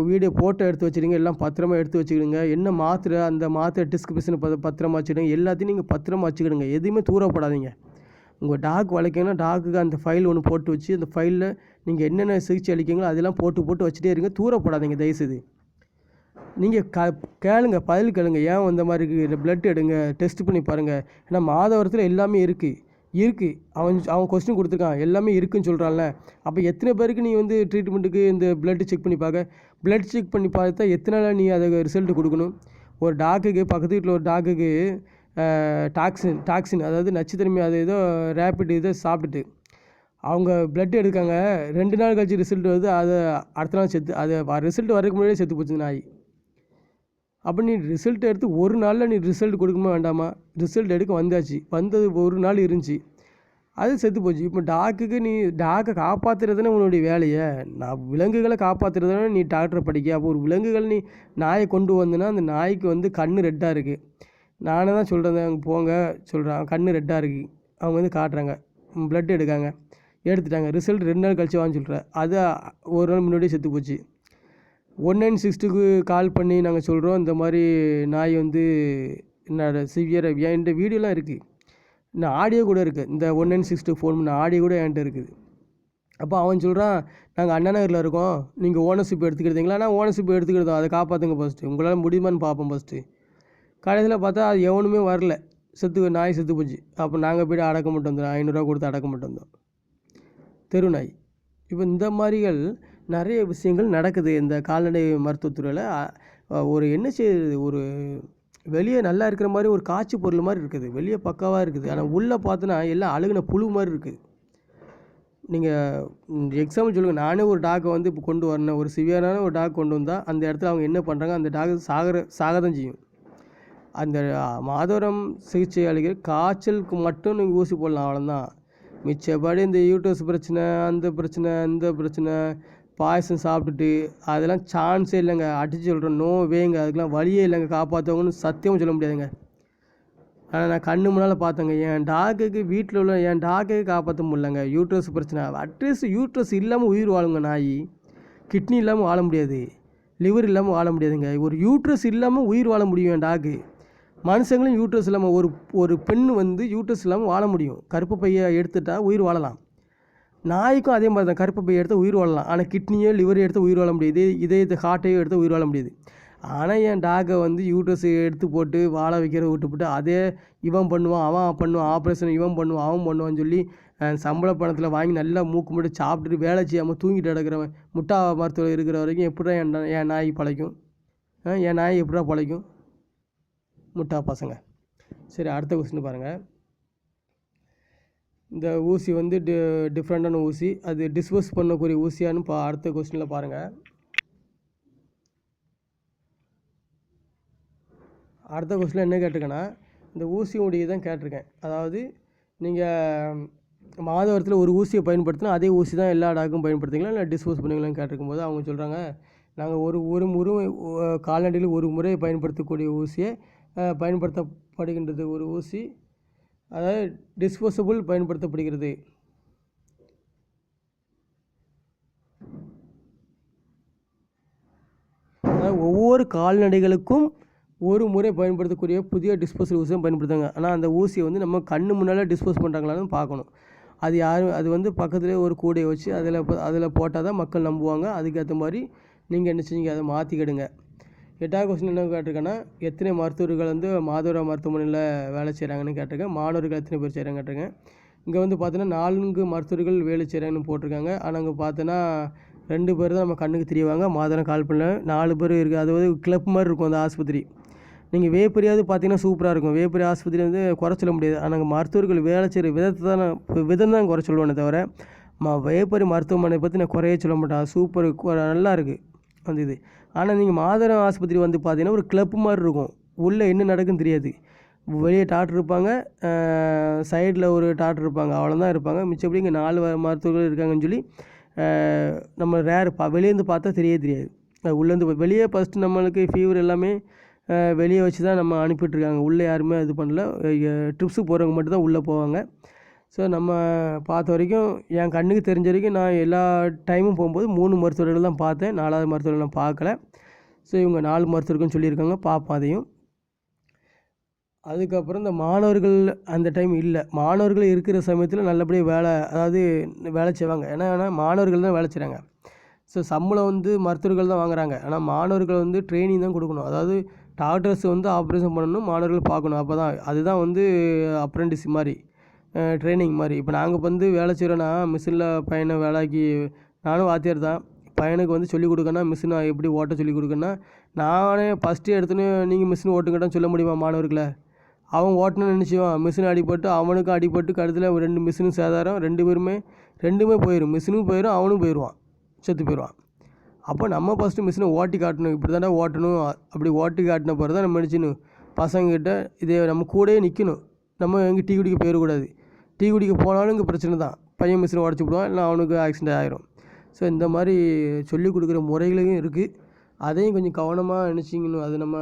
வீடியோ ஃபோட்டோ எடுத்து வச்சுடுங்க, எல்லாம் பத்திரமா எடுத்து வச்சுக்கிடுங்க. என்ன மாத்திரை, அந்த மாத்திரை டிஸ்கிரிப்ஷன் பத்திரமா வச்சுக்கிடுங்க. எல்லாத்தையும் நீங்கள் பத்திரமா வச்சுக்கிடுங்க, எதுவுமே தூரப்படாதீங்க. உங்கள் டாக் வளர்க்கீங்கன்னா டாக்குக்கு அந்த ஃபைல் ஒன்று போட்டு வச்சு, அந்த ஃபைலில் நீங்கள் என்னென்ன சிகிச்சை அளிக்கீங்களோ அதெல்லாம் போட்டு வச்சுட்டே இருங்க, தூரப்படாதீங்க தயவுசெய்து. நீங்கள் பதில் கேளுங்க, ஏன் இந்த மாதிரி இருக்குது, பிளட் எடுங்க, டெஸ்ட் பண்ணி பாருங்கள். ஏன்னா மாதவரத்தில் எல்லாமே இருக்குது. அவன் கொஸ்டின் கொடுத்துருக்கான், எல்லாமே இருக்குதுன்னு சொல்கிறான்ல. அப்போ எத்தனை பேருக்கு நீ வந்து ட்ரீட்மெண்ட்டுக்கு இந்த பிளட் செக் பண்ணி பார்த்தா எத்தனை நாள் நீ அதை ரிசல்ட்டு கொடுக்கணும்? ஒரு டாக்குக்கு, பக்கத்து வீட்டில் ஒரு டாக்குக்கு டாக்ஸின் அதாவது நச்சுத்தன்மை, அது ஏதோ ரேப்பிட் இதை சாப்பிட்டுட்டு அவங்க பிளட் எடுக்காங்க. 2 நாள் கழிச்சு ரிசல்ட் வருது, அதை அடுத்த நாள் ரிசல்ட் வரதுக்கு முன்னாடியே செத்து போச்சு நாய். அப்போ நீ ரிசல்ட் எடுத்து 1 நாளில் நீ ரிசல்ட் கொடுக்கணுமா வேண்டாமா? ரிசல்ட் எடுக்க வந்தது 1 நாள் இருந்துச்சு, அது செத்து போச்சு. இப்போ டாக்கை காப்பாற்றுறதுன்னு உன்னுடைய வேலையை, விலங்குகளை காப்பாற்றுறதுனா நீ டாக்டரை படிக்க. அப்போ ஒரு விலங்குகள் நீ நாயை கொண்டு வந்தனா அந்த நாய்க்கு வந்து கண் ரெட்டாக இருக்குது. நானே தான் சொல்கிறேன், அங்கே போங்க சொல்கிறேன், கண் ரெட்டாக இருக்குது. அவங்க வந்து காட்டுறாங்க, பிளட் எடுத்துட்டாங்க. ரிசல்ட் 2 நாள் கழிச்சு வான்னு சொல்கிறேன், அது 1 நாள் முன்னாடியே செத்து போச்சு. 196க்கு கால் பண்ணி நாங்கள் சொல்கிறோம், இந்த மாதிரி நாய் வந்து என்ன சிவியராக, என்கிட்ட வீடியோலாம் இருக்குது, இன்னும் ஆடியோ கூட இருக்குது. இந்த 196க்கு ஃபோன் பண்ண ஆடியோ கூட என்கிட்ட இருக்குது. அப்போ அவன் சொல்கிறான், நாங்கள் அண்ணா நகரில் இருக்கோம், நீங்கள் ஓனர்ஷிப் எடுத்துக்கிட்டீங்களா? நான் ஓனர்ஷிப் எடுத்துக்கிட்டோம், அதை காப்பாற்றுங்க ஃபஸ்ட்டு, உங்களால் முடியுமான்னு பார்ப்போம் ஃபஸ்ட்டு. கடைசியில் பார்த்தா அது எவனுமே வரல, நாய் செத்து போச்சு. அப்போ நாங்கள் போய்ட்டு அடக்க மட்டும் வந்தோம், 500 கொடுத்து அடக்க மட்டும் வந்தோம், தெரு நாய். இப்போ இந்த மாதிரிகள் நிறைய விஷயங்கள் நடக்குது இந்த கால்நடை மருத்துவத்துறையில். ஒரு என்ன செய்யுது, ஒரு வெளியே நல்லா இருக்கிற மாதிரி ஒரு காட்சி பொருள் மாதிரி இருக்குது, வெளியே பக்காவாக இருக்குது, ஆனால் உள்ளே பார்த்தோன்னா எல்லாம் அழுகின புழு மாதிரி இருக்குது. நீங்கள் எக்ஸாம்பிள் சொல்லுங்கள், நானே ஒரு டாக்கை வந்து இப்போ கொண்டு வரணும், ஒரு சிவியரான ஒரு டாக் கொண்டு வந்தால் அந்த இடத்துல அவங்க என்ன பண்ணுறாங்க, அந்த டாக் சாகதான் செய்யும். அந்த மாதவரம் சிகிச்சை அளிக்கிற காய்ச்சலுக்கு மட்டும் நீங்கள் ஊசி போடலாம், அவ்வளோதான். மிச்சப்படி இந்த யூட்ரஸ் பிரச்சனை, அந்த பிரச்சனை, இந்த பிரச்சனை, பாயசம் சாப்பிட்டுட்டு அதெல்லாம் சான்ஸே இல்லைங்க. அடித்து சொல்கிறேன், நோ வேங்க, அதுக்கெலாம் வழியே இல்லைங்க, காப்பாற்றவங்கன்னு சத்தியமாக சொல்ல முடியாதுங்க. ஆனால் நான் கண்ணு முன்னால் பார்த்தேங்க, என் டாக்குக்கு வீட்டில் உள்ள என் டாக்குக்கு காப்பாற்ற முடியலங்க. யூட்ரஸ் பிரச்சனை, அட்லீஸ்ட் யூட்ரஸ் இல்லாமல் உயிர் வாழுங்க நாய். கிட்னி இல்லாமல் வாழ முடியாது, லிவர் இல்லாமல் வாழ முடியாதுங்க. ஒரு யூட்ரஸ் இல்லாமல் உயிர் வாழ முடியும் என் டாக்கு. மனுஷங்களும் யூட்ரஸ் இல்லாமல், ஒரு பெண் வந்து யூட்ரஸ் இல்லாமல் வாழ முடியும். கருப்பு பையை எடுத்துட்டால் உயிர் வாழலாம். நாய்க்கும் அதே மாதிரி தான், கருப்பு பையை எடுத்தால் உயிர் வாழலாம். ஆனால் கிட்னியோ லிவரையோ எடுத்தால் உயிர் வாழ முடியாது, இதயத்தை ஹார்ட்டையோ எடுத்தால் உயிர் வாழ முடியாது. ஆனால் என் டாகை வந்து யூட்ரஸ் எடுத்து போட்டு வாழ வைக்கிறத விட்டுவிட்டு அதே இவன் பண்ணுவான், அவன் பண்ணுவான், ஆப்ரேஷன் இவன் பண்ணுவான், அவன் பண்ணுவான்னு சொல்லி சம்பள பணத்தில் வாங்கி நல்லா மூக்கு மட்டும் சாப்பிட்டுட்டு வேலை செய்யாமல் தூங்கிட்டு கிடக்கிறவன் முட்டா மருத்துவர் இருக்கிற வரைக்கும் எப்படா என் நாய் பழைக்கும்? என் நாய் எப்படா பழைக்கும்? முட்டா பசங்க. சரி, அடுத்த கொஸ்டின் பாருங்கள். இந்த ஊசி வந்து டிஃப்ரெண்ட்டான ஊசி, அது டிஸ்போஸ் பண்ணக்கூடிய ஊசியான்னு அடுத்த கொஸ்டினில் பாருங்கள். அடுத்த கொஸ்டினில் என்ன கேட்டிருக்கேன்னா, இந்த ஊசியுடைய தான் கேட்டிருக்கேன். அதாவது நீங்கள் மாதவரத்தில் ஒரு ஊசியை பயன்படுத்தினா அதே ஊசி தான் எல்லா டாக்கும் பயன்படுத்திக்கலாம், இல்லை டிஸ்போஸ் பண்ணிக்கலாம்னு கேட்டிருக்கும் போது அவங்க சொல்கிறாங்க, நாங்கள் ஒரு முறை கால்நடையில் ஒரு முறை பயன்படுத்தக்கூடிய ஊசியை பயன்படுத்தப்படுகின்றது ஒரு ஊசி, அதாவது டிஸ்போசபிள் பயன்படுத்தப்படுகிறது. அதாவது ஒவ்வொரு கால்நடைகளுக்கும் ஒரு முறை பயன்படுத்தக்கூடிய புதிய டிஸ்போசல் ஊசியும் பயன்படுத்துவாங்க. ஆனால் அந்த ஊசியை வந்து நம்ம கண்ணு முன்னால் டிஸ்போஸ் பண்ணுறாங்களான்னு பார்க்கணும். அது யாரும், அது வந்து பக்கத்துலேயே ஒரு கூடையை வச்சு அதில் போட்டால் தான் மக்கள் நம்புவாங்க. அதுக்கேற்ற மாதிரி நீங்கள் என்ன செஞ்சீங்க, அதை மாற்றிக்கிடுங்க. 8வது கொஸ்டின் என்ன கேட்டிருக்கேன்னா, எத்தனை மருத்துவர்கள் வந்து மாதவரம் மருத்துவமனையில் வேலை செய்கிறாங்கன்னு கேட்டிருக்கேன். மாணவர்கள் எத்தனை பேர் செய்கிறாங்க கேட்டிருக்கேன். இங்கே வந்து பார்த்தீங்கன்னா 4 மருத்துவர்கள் வேலை செய்கிறாங்கன்னு போட்டிருக்காங்க. ஆனால் அங்கே பார்த்தோன்னா 2 பேர் தான் நம்ம கண்ணுக்கு தெரியவாங்க. மாதவரம் கால்பனில் 4 பேர் இருக்குது. அது வந்து கிளப் மாதிரி இருக்கும் அந்த ஆஸ்பத்திரி. நீங்கள் வேப்பரியாவது பார்த்தீங்கன்னா சூப்பராக இருக்கும். வேப்பரி ஆஸ்பத்திரி வந்து குறை சொல்ல முடியாது. ஆனால் மருத்துவர்கள் வேலை செய்கிற விதம் தான் குறை சொல்லுவேனே தவிர வேப்பரி மருத்துவமனை பற்றி நான் குறையே சொல்ல மாட்டேன். சூப்பர், நல்லா இருக்குது அந்த இது. ஆனால் நீங்கள் மாதவரம் ஆஸ்பத்திரி வந்து பார்த்தீங்கன்னா ஒரு கிளப்பு மாதிரி இருக்கும். உள்ளே என்ன நடக்குன்னு தெரியாது. வெளியே டாக்டர் இருப்பாங்க, சைடில் ஒரு டாக்டர் இருப்பாங்க, அவ்வளோதான் இருப்பாங்க. மிச்சப்படி இங்கே 4 மருத்துவர்கள் இருக்காங்கன்னு சொல்லி நம்ம வெளியேருந்து பார்த்தா தெரியாது. உள்ளேருந்து வெளியே ஃபஸ்ட்டு நம்மளுக்கு ஃபீவர் எல்லாமே வெளியே வச்சு தான் நம்ம அனுப்பிட்டுருக்காங்க. உள்ளே யாருமே இது பண்ணல. ட்ரிப்ஸுக்கு போகிறவங்க மட்டும் தான் உள்ளே போவாங்க. ஸோ நம்ம பார்த்த வரைக்கும், என் கண்ணுக்கு தெரிஞ்ச வரைக்கும் நான் எல்லா டைமும் போகும்போது 3 மருத்துவர்கள் தான் பார்த்தேன். 4வது மருத்துவர்கள் நான் பார்க்கல. ஸோ இவங்க 4 மருத்துவர்கள்னு சொல்லியிருக்காங்க, பார்ப்போம் அதையும். அதுக்கப்புறம் இந்த மாணவர்கள் அந்த டைம் இல்லை. மாணவர்கள் இருக்கிற சமயத்தில் நல்லபடியாக அதாவது வேலை செய்வாங்க. ஏன்னா மாணவர்கள் தான் வேலை செய்கிறாங்க. ஸோ சம்பளம் வந்து மருத்துவர்கள் தான் வாங்குறாங்க. ஆனால் மாணவர்கள் வந்து ட்ரைனிங் தான் கொடுக்கணும். அதாவது டாக்டர்ஸ் வந்து ஆப்ரேஷன் பண்ணணும், மாணவர்கள் பார்க்கணும். அப்போ தான் அதுதான் வந்து அப்ரெண்டிஸ் மாதிரி, ட்ரைனிங் மாதிரி. இப்போ நாங்கள் வந்து வேலை செய்கிறோன்னா மிஷினில் பையனை வேலைக்கு, நானும் வாத்தியார் தான், பையனுக்கு வந்து சொல்லிக் கொடுக்கணும் மிஷினை எப்படி ஓட்ட சொல்லிக் கொடுக்கணுன்னா, நானே ஃபஸ்ட்டு எடுத்துன்னு நீங்கள் மிஷின் ஓட்டுங்கட்டான்னு சொல்ல முடியுமா மாணவர்களை? அவன் ஓட்டணும்னு நினச்சிவான், மிஷின் அடிபட்டு அவனுக்கும் அடிபட்டு கழுத்தில் 2 மிஷினும் சேதாரம், ரெண்டுமே போயிடும். மிஷினும் போயிடும், அவனும் போயிடுவான், செத்து போயிடுவான். அப்போ நம்ம ஃபஸ்ட்டு மிஷினை ஓட்டி காட்டணும், இப்படி தானே ஓட்டணும். அப்படி ஓட்டி காட்டின பிறகு தான் நம்ம நினச்சின்னு பசங்கக்கிட்ட இதே நம்ம கூடயே நிற்கணும். நம்ம எங்கே டீ குடிக்க போயிடக்கூடாது. டீ குடிக்க போனாலும் இங்கே பிரச்சனை தான், பையன் மிஷினை உடச்சி விடுவான், இல்லை அவனுக்கு ஆக்சிடென்ட் ஆகிரும். ஸோ இந்த மாதிரி சொல்லிக் கொடுக்குற முறைகளையும் இருக்குது. அதையும் கொஞ்சம் கவனமாக நினச்சிக்கணும். அது நம்ம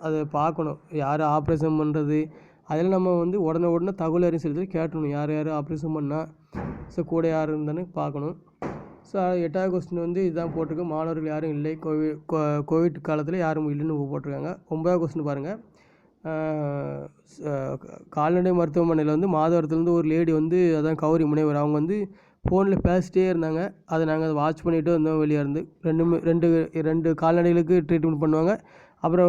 அதை பார்க்கணும், யார் ஆப்ரேஷன் பண்ணுறது, அதில் நம்ம வந்து உடனே தகவல் அறியும் செலுத்தி கேட்டணும், யார் ஆப்ரேஷன் பண்ணால். ஸோ கூட யார் இருந்தானு பார்க்கணும். ஸோ 8வது கொஸ்டின் வந்து இதுதான் போட்டிருக்கு. மாணவர்கள் யாரும் இல்லை, கோவிட் காலத்தில் யாரும் இல்லைன்னு போட்டிருக்காங்க. 9வது கொஸ்டின் பாருங்கள். கால்நடை மருத்துவமனையில் வந்து மாதவரத்துலேருந்து ஒரு லேடி வந்து, அதான் கௌரி முனைவர், அவங்க வந்து ஃபோனில் பேசிட்டே இருந்தாங்க. அதை நாங்கள் அதை வாட்ச் பண்ணிகிட்டு வந்தோம் வெளியே இருந்து. ரெண்டு கால்நடைகளுக்கு ட்ரீட்மெண்ட் பண்ணுவாங்க. அப்புறம்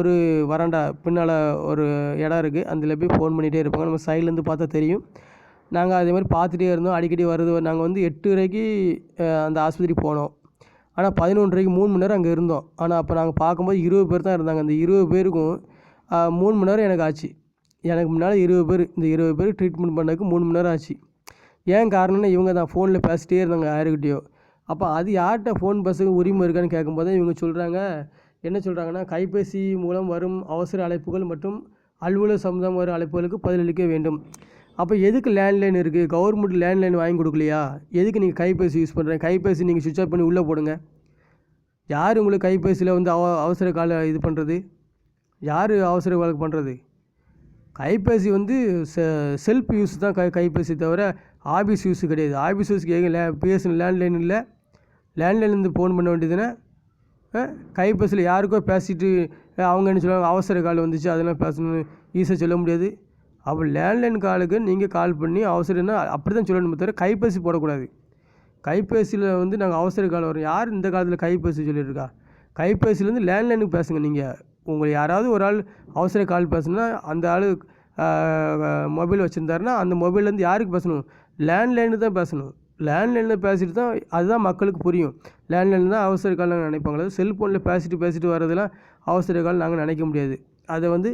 ஒரு வராண்டா பின்னால் ஒரு இடம் இருக்குது, அதில் போய் ஃபோன் பண்ணிகிட்டே இருப்பாங்க. நம்ம சைட்லேருந்து பார்த்தா தெரியும். நாங்கள் அதே மாதிரி பார்த்துட்டே இருந்தோம். அடிக்கடி வருது. நாங்கள் வந்து 8:30க்கு அந்த ஆஸ்பத்திரி போனோம். ஆனால் 11:30க்கு 3 மணி நேரம் அங்கே இருந்தோம். ஆனால் அப்போ நாங்கள் பார்க்கும்போது 20 பேர் தான் இருந்தாங்க. அந்த 20 பேருக்கும் 3 மணி நேரம் எனக்கு ஆச்சு. எனக்கு முன்னால் 20 பேர். இந்த 20 பேருக்கு ட்ரீட்மெண்ட் பண்ணதுக்கு 3 மணி நேரம் ஆச்சு. ஏன் காரணம்னா இவங்க தான் ஃபோனில் பேசிட்டே இருந்தாங்க யாருக்கிட்டேயோ. அப்போ அது யார்கிட்ட ஃபோன் பேச உரிமை இருக்கான்னு கேட்கும்போது இவங்க சொல்கிறாங்க, என்ன சொல்கிறாங்கன்னா, கைபேசி மூலம் வரும் அவசர அழைப்புகள் மற்றும் அலுவலக சம்பந்தம் வரும் அழைப்புகளுக்கு பதிலளிக்க வேண்டும். அப்போ எதுக்கு லேண்ட்லைன் இருக்குது? கவர்மெண்ட் லேண்ட்லைன் வாங்கி கொடுக்கலையா? எதுக்கு நீங்கள் கைபேசி யூஸ் பண்ணுறீங்க? கைபேசி நீங்கள் சுவிட்ச் ஆஃப் பண்ணி உள்ளே போடுங்க. யார் உங்களுக்கு கைபேசியில் வந்து அவசர கால இது பண்ணுறது? யார் அவசர காலுக்கு பண்ணுறது? கைபேசி வந்து செல்ஃப் யூஸ் தான் கைபேசி தவிர ஆஃபீஸ் யூஸு கிடையாது. ஆஃபீஸ் யூஸுக்கு பிஎஸ்என்எல் லேண்ட்லைன் இல்லை. லேண்ட்லைன்லேருந்து ஃபோன் பண்ண வேண்டியதுன்னா கைபேசியில் யாருக்கோ பேசிட்டு அவங்க என்ன சொல்லுவாங்க, அவசர கால் வந்துச்சு அதெல்லாம் பேசணும்னு ஈஸியாக சொல்ல முடியாது. அப்போ லேண்ட்லைன் காலுக்கு நீங்கள் கால் பண்ணி அவசரம்னா அப்படி தான் சொல்லணுமே தவிர கைபேசி போடக்கூடாது. கைபேசியில் வந்து நாங்கள் அவசர கால் வரும். யார் இந்த காலத்தில் கைபேசி சொல்லியிருக்கா? கைபேசியிலேருந்து லேண்ட்லைனுக்கு பேசுங்க. நீங்கள் உங்களை யாராவது ஒரு ஆள் அவசர கால் பேசணுன்னா அந்த ஆள் மொபைல் வச்சுருந்தாருன்னா அந்த மொபைல்லேருந்து யாருக்கு பேசணும்? லேண்ட்லைனு தான் பேசணும். லேண்ட்லைனில் பேசிட்டு தான் அதுதான் மக்களுக்கு புரியும். லேண்ட்லைன் தான் அவசர கால் நாங்கள் நினைப்பாங்களே. செல்ஃபோனில் பேசிட்டு வர்றதெல்லாம் அவசர கால் நாங்கள் நினைக்க முடியாது. அதை வந்து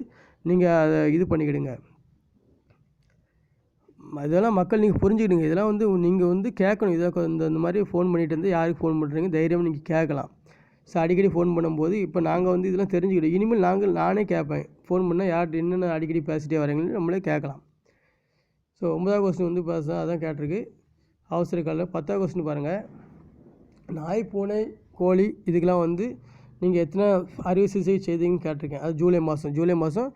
நீங்கள் அதை இது பண்ணிக்கிடுங்க. இதெல்லாம் மக்கள் நீங்கள் புரிஞ்சுக்கிடுங்க. இதெல்லாம் வந்து நீங்கள் வந்து கேட்கணும். இதை இந்த மாதிரி ஃபோன் பண்ணிட்டு வந்து யாருக்கு ஃபோன் பண்ணுறீங்க தைரியமாக நீங்கள் கேட்கலாம். ஸோ அடிக்கடி ஃபோன் பண்ணும்போது இப்போ நாங்கள் வந்து இதெல்லாம் தெரிஞ்சுக்கிட்டோம். இனிமேல் நானே கேட்பேன். ஃபோன் பண்ணால் யார்கிட்ட என்னென்ன அடிக்கடி பேசிட்டே வரீங்கன்னு நம்மளே கேட்கலாம். ஸோ 9வது கொஸ்டின் வந்து அதான் கேட்டிருக்கு அவசர காலில். 10வது கொஸ்டின் பாருங்கள். நாய், பூனை, கோழி இதுக்கெலாம் வந்து நீங்கள் எத்தனை அறுவை சிகிச்சை செய்தீங்கன்னு கேட்டிருக்கேன். அது ஜூலை மாதம்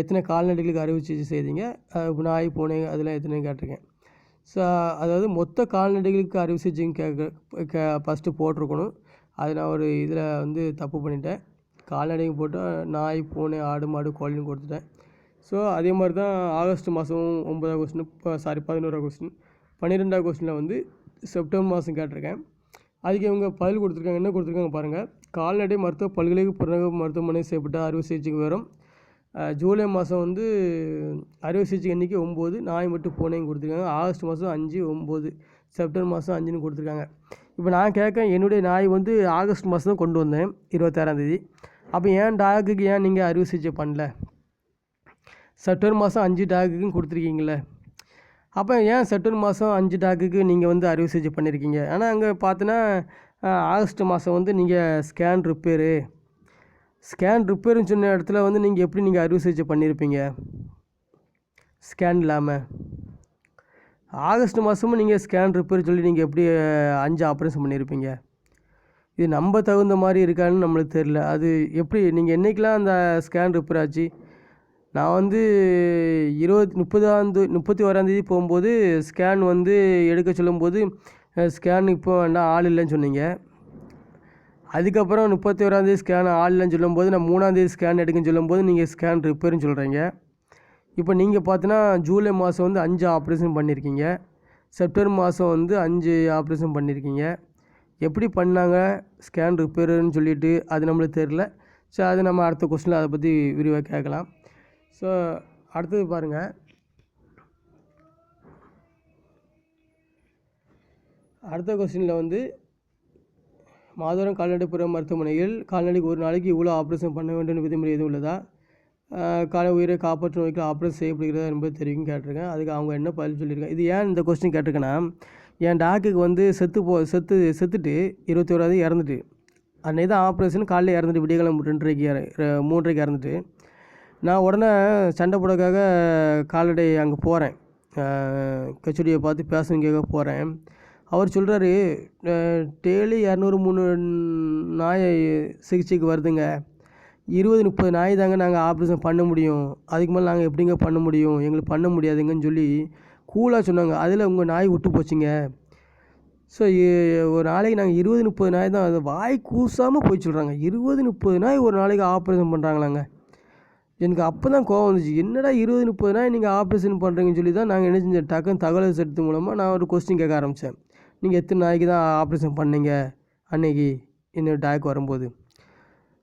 எத்தனை கால்நடைகளுக்கு அறுவை சிகிச்சை செய்தீங்க, நாய், பூனை அதெல்லாம் எத்தனைன்னு கேட்டிருக்கேன். ஸோ அதாவது மொத்த கால்நடைகளுக்கு அறுவை சிகிச்சைன்னு ஃபஸ்ட்டு போட்டிருக்கணும். அது நான் ஒரு இதில் வந்து தப்பு பண்ணிட்டேன். கால்நடைக்கு போட்டால் நாய், பூனை, ஆடு, மாடு, கோழின்னு கொடுத்துட்டேன். ஸோ அதே மாதிரி தான் ஆகஸ்ட் மாதம் 9வது கொஸ்டின் 11வது கொஸ்டின் 12வது கொஸ்டினில் வந்து செப்டம்பர் மாதம் கேட்டிருக்கேன். அதுக்கு இவங்க பதில் கொடுத்துருக்காங்க. என்ன கொடுத்துருக்காங்க பாருங்கள். கால்நடை மருத்துவ பல்கலைக்கழக மருத்துவமனை செய்யப்பட்ட அறுவை சிகிச்சைக்கு வரும் ஜூலை மாதம் வந்து அறுவை சிகிச்சை எண்ணிக்கை 9, நாய் மட்டும் பூனையும் கொடுத்துருக்காங்க. ஆகஸ்ட் மாதம் 5, 9, செப்டம்பர் மாதம் 5ன்னு கொடுத்துருக்காங்க. இப்போ நான் என்னுடைய நாய் வந்து ஆகஸ்ட் மாதம் தான் கொண்டு வந்தேன் 26ஆந்தேதி. அப்போ ஏன் டாகுக்கு ஏன் நீங்கள் அறுவை சிகிச்சை பண்ணல? செப்டம்பர் மாதம் 5 டாகுக்கும் கொடுத்துருக்கீங்களே. அப்போ ஏன் செப்டம்பர் மாதம் 5 டாகுக்கு நீங்கள் வந்து அறுவை சிகிச்சை பண்ணியிருக்கீங்க? ஆனால் அங்கே பார்த்தோன்னா ஆகஸ்ட் மாதம் வந்து நீங்கள் ஸ்கேன் ரிப்பேருன்னு சொன்ன இடத்துல வந்து நீங்கள் எப்படி நீங்கள் அறுவை சிகிச்சை பண்ணியிருப்பீங்க ஸ்கேன் இல்லாமல்? ஆகஸ்ட் மாதமும் நீங்கள் ஸ்கேன் ரிப்பேர் சொல்லி நீங்கள் எப்படி 5 ஆப்ரேஷன் பண்ணியிருப்பீங்க? இது நம்ம தகுந்த மாதிரி இருக்கான்னு நம்மளுக்கு தெரில. அது எப்படி நீங்கள் என்றைக்கெலாம் அந்த ஸ்கேன் ரிப்பேர் ஆச்சு? நான் வந்து 31ஆந்தேதி போகும்போது ஸ்கேன் வந்து எடுக்க சொல்லும்போது ஸ்கேன் இப்போ வேண்டாம் ஆள் இல்லைன்னு சொன்னீங்க. அதுக்கப்புறம் 31ஆந்தேதி ஸ்கேன் ஆள் இல்லைன்னு சொல்லும்போது நான் 3ஆந்தேதி ஸ்கேன் எடுக்குன்னு சொல்லும்போது நீங்கள் ஸ்கேன் ரிப்பேர்னு சொல்கிறீங்க. இப்போ நீங்கள் பார்த்தீங்கன்னா ஜூலை மாதம் வந்து 5 ஆப்ரேஷன் பண்ணியிருக்கீங்க. செப்டம்பர் மாதம் வந்து 5 ஆப்ரேஷன் பண்ணியிருக்கீங்க. எப்படி பண்ணாங்க ஸ்கேன் ரிப்பேருன்னு சொல்லிட்டு அது நம்மளுக்கு தெரில. ஸோ அது நம்ம அடுத்த கொஸ்டினில் அதை பற்றி விரிவாக கேட்கலாம். ஸோ அடுத்தது பாருங்கள். அடுத்த கொஸ்டினில் வந்து மாதவரம் கால்நடைப்புற மருத்துவமனையில் கால்நடைக்கு ஒரு நாளைக்கு இவ்வளோ ஆப்ரேஷன் பண்ண வேண்டும் விதிமுறை எதுவும் உள்ளதா? கால உயிரை காப்பாற்றும் நோய்க்கு ஆப்ரேஷன் செய்யப்படுகிறதா என்பது தெரியும் கேட்டிருக்கேன். அதுக்கு அவங்க என்ன பதில் சொல்லியிருக்காங்க. இது ஏன் இந்த கொஸ்டின் கேட்டிருக்கேன்னா, என் டாக்குக்கு வந்து செத்துட்டு 21ஆந்தேதி இறந்துட்டு அன்றைக்கி தான் ஆப்ரேஷன். காலையில் இறந்துட்டு விடியகாலம் 3:30க்கு இறந்துட்டு நான் உடனே சண்டை போடக்காக கால்நடை அங்கே போகிறேன். கச்சேரியை பார்த்து பேசணுங்க போகிறேன். அவர் சொல்கிறாரு, டெய்லி 200-300 நாய் சிகிச்சைக்கு வருதுங்க. 20-30 நாய் தாங்க நாங்கள் ஆப்ரேஷன் பண்ண முடியும். அதுக்கு மேலே நாங்கள் எப்படிங்க பண்ண முடியும்? எங்களுக்கு பண்ண முடியாதுங்கன்னு சொல்லி கூலாக சொன்னாங்க. அதில் உங்கள் நாய் விட்டு போச்சுங்க. ஸோ ஒரு நாளைக்கு நாங்கள் 20-30 நாய் தான், அது வாய் கூசாமல் போய் சொல்கிறாங்க. 20-30 நாய் ஒரு நாளைக்கு ஆப்ரேஷன் பண்ணுறாங்களாங்க. எனக்கு அப்போ தான் கோவம் வந்துச்சு. என்னடா 20, 30 நாள் நீங்கள் ஆப்ரேஷன் பண்ணுறீங்கன்னு சொல்லி தான் நாங்கள் என்ன செஞ்சோம், டக்குன்னு தகவல் சட்டத்து மூலமாக நான் ஒரு கொஸ்டின் கேட்க ஆரம்பித்தேன். நீங்கள் எத்தனை நாளைக்கு தான் ஆப்ரேஷன் பண்ணீங்க அன்னைக்கு இன்னொரு டாக் வரும்போது?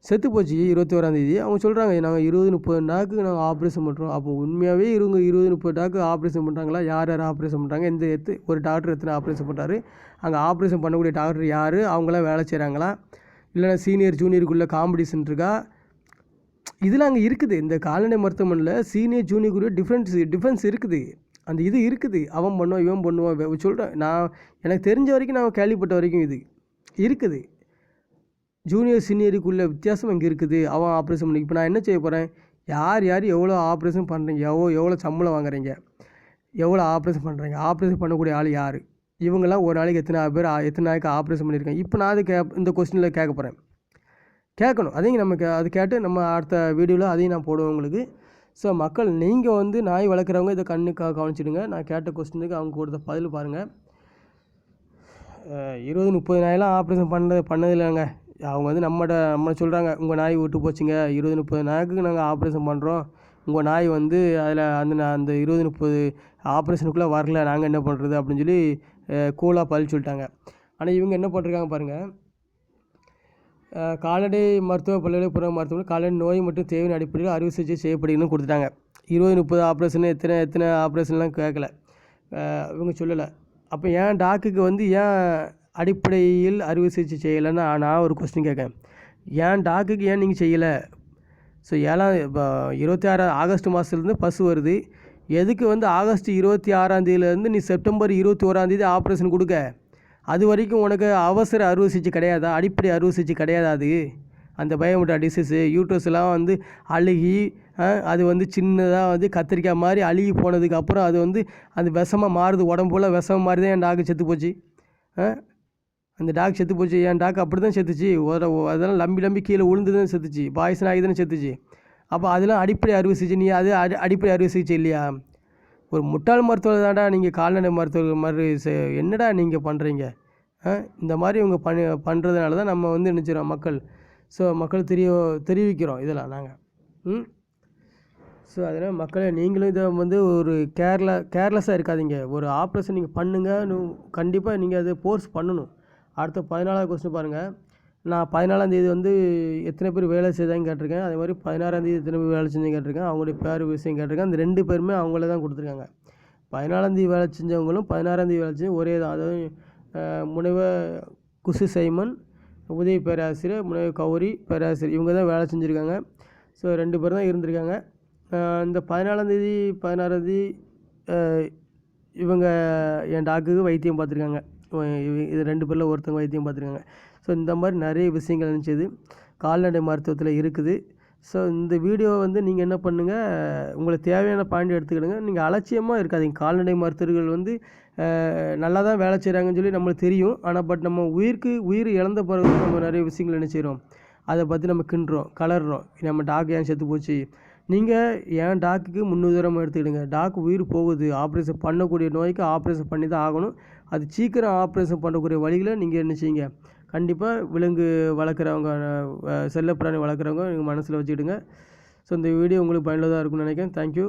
செத்து போச்சு 21ஆந்தேதி. அவங்க சொல்கிறாங்க நாங்கள் 20, 30 டாக்கு நாங்கள் ஆப்ரேஷன் பண்ணுறோம். அப்போ உண்மையாகவே இவங்க 20, 30 டாக்கு ஆப்ரேஷன் பண்ணுறாங்களா? யார் யார் ஆப்ரேஷன் பண்ணுறாங்க? ஒரு டாக்டர் எத்தனை ஆப்ரேஷன் பண்ணுறாரு? அங்கே ஆப்ரேஷன் பண்ணக்கூடிய டாக்டர் யார்? அவங்களாம் வேலை செய்கிறாங்களா? இல்லைனா சீனியர் ஜூனியருக்குள்ளே காம்படிஷன் இருக்கா? இதெல்லாம் அங்கே இருக்குது. இந்த கால்நடை மருத்துவமனையில் சீனியர் ஜூனியருக்குரிய டிஃப்ரென்ஸ் இருக்குது. அந்த இது இருக்குது. அவன் பண்ணுவான், இவன் பண்ணுவான் சொல்கிறேன். எனக்கு தெரிஞ்ச வரைக்கும் நான் கேள்விப்பட்ட வரைக்கும் இது இருக்குது. ஜூனியர் சீனியருக்குள்ள வித்தியாசம் அங்கே இருக்குது. அவன் ஆப்ரேஷன் பண்ணி இப்போ நான் என்ன செய்ய போகிறேன்? யார் எவ்வளோ ஆப்ரேஷன் பண்ணுறீங்க, எவ்வளோ சம்பளம் வாங்குறீங்க, எவ்வளோ ஆப்ரேஷன் பண்ணுறீங்க, ஆப்ரேஷன் பண்ணக்கூடிய ஆள் யார், இவங்கெல்லாம் ஒரு நாளைக்கு எத்தனை நாளைக்கு ஆப்ரேஷன் பண்ணியிருக்காங்க. இப்போ நான் இந்த கொஸ்டினில் கேட்க போகிறேன். கேட்கணும். அதையும் நமக்கு அது கேட்டு நம்ம அடுத்த வீடியோவில் அதையும் நான் போடுவேன் உங்களுக்கு. ஸோ மக்கள், நீங்கள் நாய் வளர்க்குறவங்க இதை கவனிச்சிடுங்க. நான் கேட்ட கொஸ்டினுக்கு அவங்க கொடுத்த பதில் பாருங்கள். 20, 30 நாயெல்லாம் ஆப்ரேஷன் பண்ணதில்லைங்க. அவங்க நம்ம சொல்கிறாங்க, உங்கள் நாய் விட்டு போச்சுங்க, 20, 30 நாய்க்கு நாங்கள் ஆப்ரேஷன் பண்ணுறோம், உங்கள் நாய் அதில் அந்த 20, 30 ஆப்ரேஷனுக்குள்ளே வரல, நாங்கள் என்ன பண்ணுறது அப்படின்னு சொல்லி கூலாக பதில் சொல்லிட்டாங்க. ஆனால் இவங்க என்ன பண்ணிருக்காங்க பாருங்கள். கால்நடை பல்கலைப்புற மருத்துவமனை கால்நடை நோய் மற்றும் தேவையின் அடிப்படையில் அறுவை சிகிச்சை செய்யப்படுதுன்னு கொடுத்துட்டாங்க. 20, 30 ஆப்ரேஷன் எத்தனை ஆப்ரேஷன்லாம் கேட்கல, இவங்க சொல்லலை. அப்போ ஏன் டாக்குக்கு ஏன் அடிப்படையில் அறுவை சிகிச்சை செய்யலைன்னு நான் ஒரு கொஸ்டின் கேட்கேன். ஏன் டாக்குக்கு ஏன் நீங்கள் செய்யலை? ஸோ 26 ஆகஸ்ட் மாதத்துலேருந்து பசு வருது. எதுக்கு ஆகஸ்ட் 26ஆந்தேதியிலேருந்து நீ செப்டம்பர் 21ஆந்தேதி ஆப்ரேஷன் கொடுக்க? அது வரைக்கும் உனக்கு அவசர அறுவை சிகிச்சை கிடையாதா? அடிப்படை அறுவை சிகிச்சை கிடையாதா? அந்த பயோமெட்டா டிசீஸு யூட்ரஸ்லாம் அழுகி அது சின்னதாக கத்திரிக்காய் மாதிரி அழுகி போனதுக்கப்புறம் அது அந்த விஷமாக மாறுது, உடம்புல விஷம் மாதிரி தான் என் டாக்கு செத்து போச்சு. அந்த டாக் செத்து போச்சு. என் டாக் அப்படி தான் செத்துச்சு. அதெல்லாம் லம்பி கீழே விழுந்து தான் செத்துச்சு. பாய்சன் ஆகி தானே செத்துச்சு. அப்போ அதெல்லாம் அடிப்படை அறுவை சிகிச்சை. நீ அது அடிப்படை அறுவை சிகிச்சை இல்லையா? ஒரு முட்டாள் மருத்துவர் தான்டா நீங்கள். கால்நடை மருத்துவர் மாதிரி என்னடா நீங்கள் பண்ணுறீங்க? இந்த மாதிரி இவங்க பண்ணுறதுனால தான் நம்ம நினச்சிடறோம் மக்கள். ஸோ மக்கள் தெரிவிக்கிறோம் இதெல்லாம் நாங்கள். ஸோ அதனால் மக்களே, நீங்களும் இதை ஒரு கேர்லெஸ்ஸாக இருக்காதீங்க. ஒரு ஆப்ரேஷன் நீங்கள் பண்ணுங்கள், கண்டிப்பாக நீங்கள் அதை ஃபோர்ஸ் பண்ணணும். அடுத்த 14ஆவது கொஸ்டின் பாருங்கள். நான் 14ஆந்தேதி எத்தனை பேர் வேலை செய்தாங்க கேட்டிருக்கேன். அதே மாதிரி 16ஆந்தேதி எத்தனை பேர் வேலை செஞ்சு கேட்டிருக்கேன். அவங்களுடைய பேர் விஷயம் கேட்டிருக்கேன். அந்த 2 பேருமே அவங்கள தான் கொடுத்துருக்காங்க. 14ஆந்தேதி வேலை செஞ்சவங்களும் 16ஆந்தேதி வேலை செஞ்சு ஒரே தான். அதாவது முனைவர் குசு சைமன் உதவி பேராசிரியர், முனைவர் கௌரி பேராசிரியர், இவங்க தான் வேலை செஞ்சுருக்காங்க. ஸோ 2 பேர் தான் இருந்திருக்காங்க. இந்த 14ஆந்தேதி 16ஆந்தேதி இவங்க என் டாக்குக்கு வைத்தியம் பார்த்துருக்காங்க. இது 2 பேரில் ஒருத்தவங்க வைத்தியம் பார்த்துருக்காங்க. ஸோ இந்த மாதிரி நிறைய விஷயங்கள் நினச்சது கால்நடை மருத்துவத்தில் இருக்குது. ஸோ இந்த வீடியோ நீங்கள் என்ன பண்ணுங்கள், உங்களுக்கு தேவையான பாயிண்ட் எடுத்துக்கிடுங்க. நீங்கள் அலட்சியமாக இருக்காதீங்க. கால்நடை மருத்துவர்கள் நல்லா தான் வேலை செய்கிறாங்கன்னு சொல்லி நம்மளுக்கு தெரியும். ஆனால் நம்ம உயிர் இழந்த பிறகு நம்ம நிறைய விஷயங்கள் என்ன செய்கிறோம், அதை பற்றி நம்ம கலர்றோம். நம்ம டாக் ஏன் செத்து போச்சு? நீங்கள் என் டாக்குக்கு முன்னுதாரணமாக எடுத்துக்கிடுங்க. டாக் உயிர் போகுது. ஆப்ரேஷன் பண்ணக்கூடிய நோய்க்கு ஆப்ரேஷன் பண்ணி தான் ஆகணும். அது சீக்கிரம் ஆப்ரேஷன் பண்ணக்கூடிய வழிகளை நீங்கள் என்ன செய்யுங்க. கண்டிப்பாக விலங்கு வளர்க்குறவங்க, செல்லப்பிராணி வளர்க்குறவங்க நீங்கள் மனசில் வச்சுக்கிடுங்க. ஸோ இந்த வீடியோ உங்களுக்கு பயனுள்ளதாக இருக்கும்னு நினைக்கிறேன். தேங்க்யூ.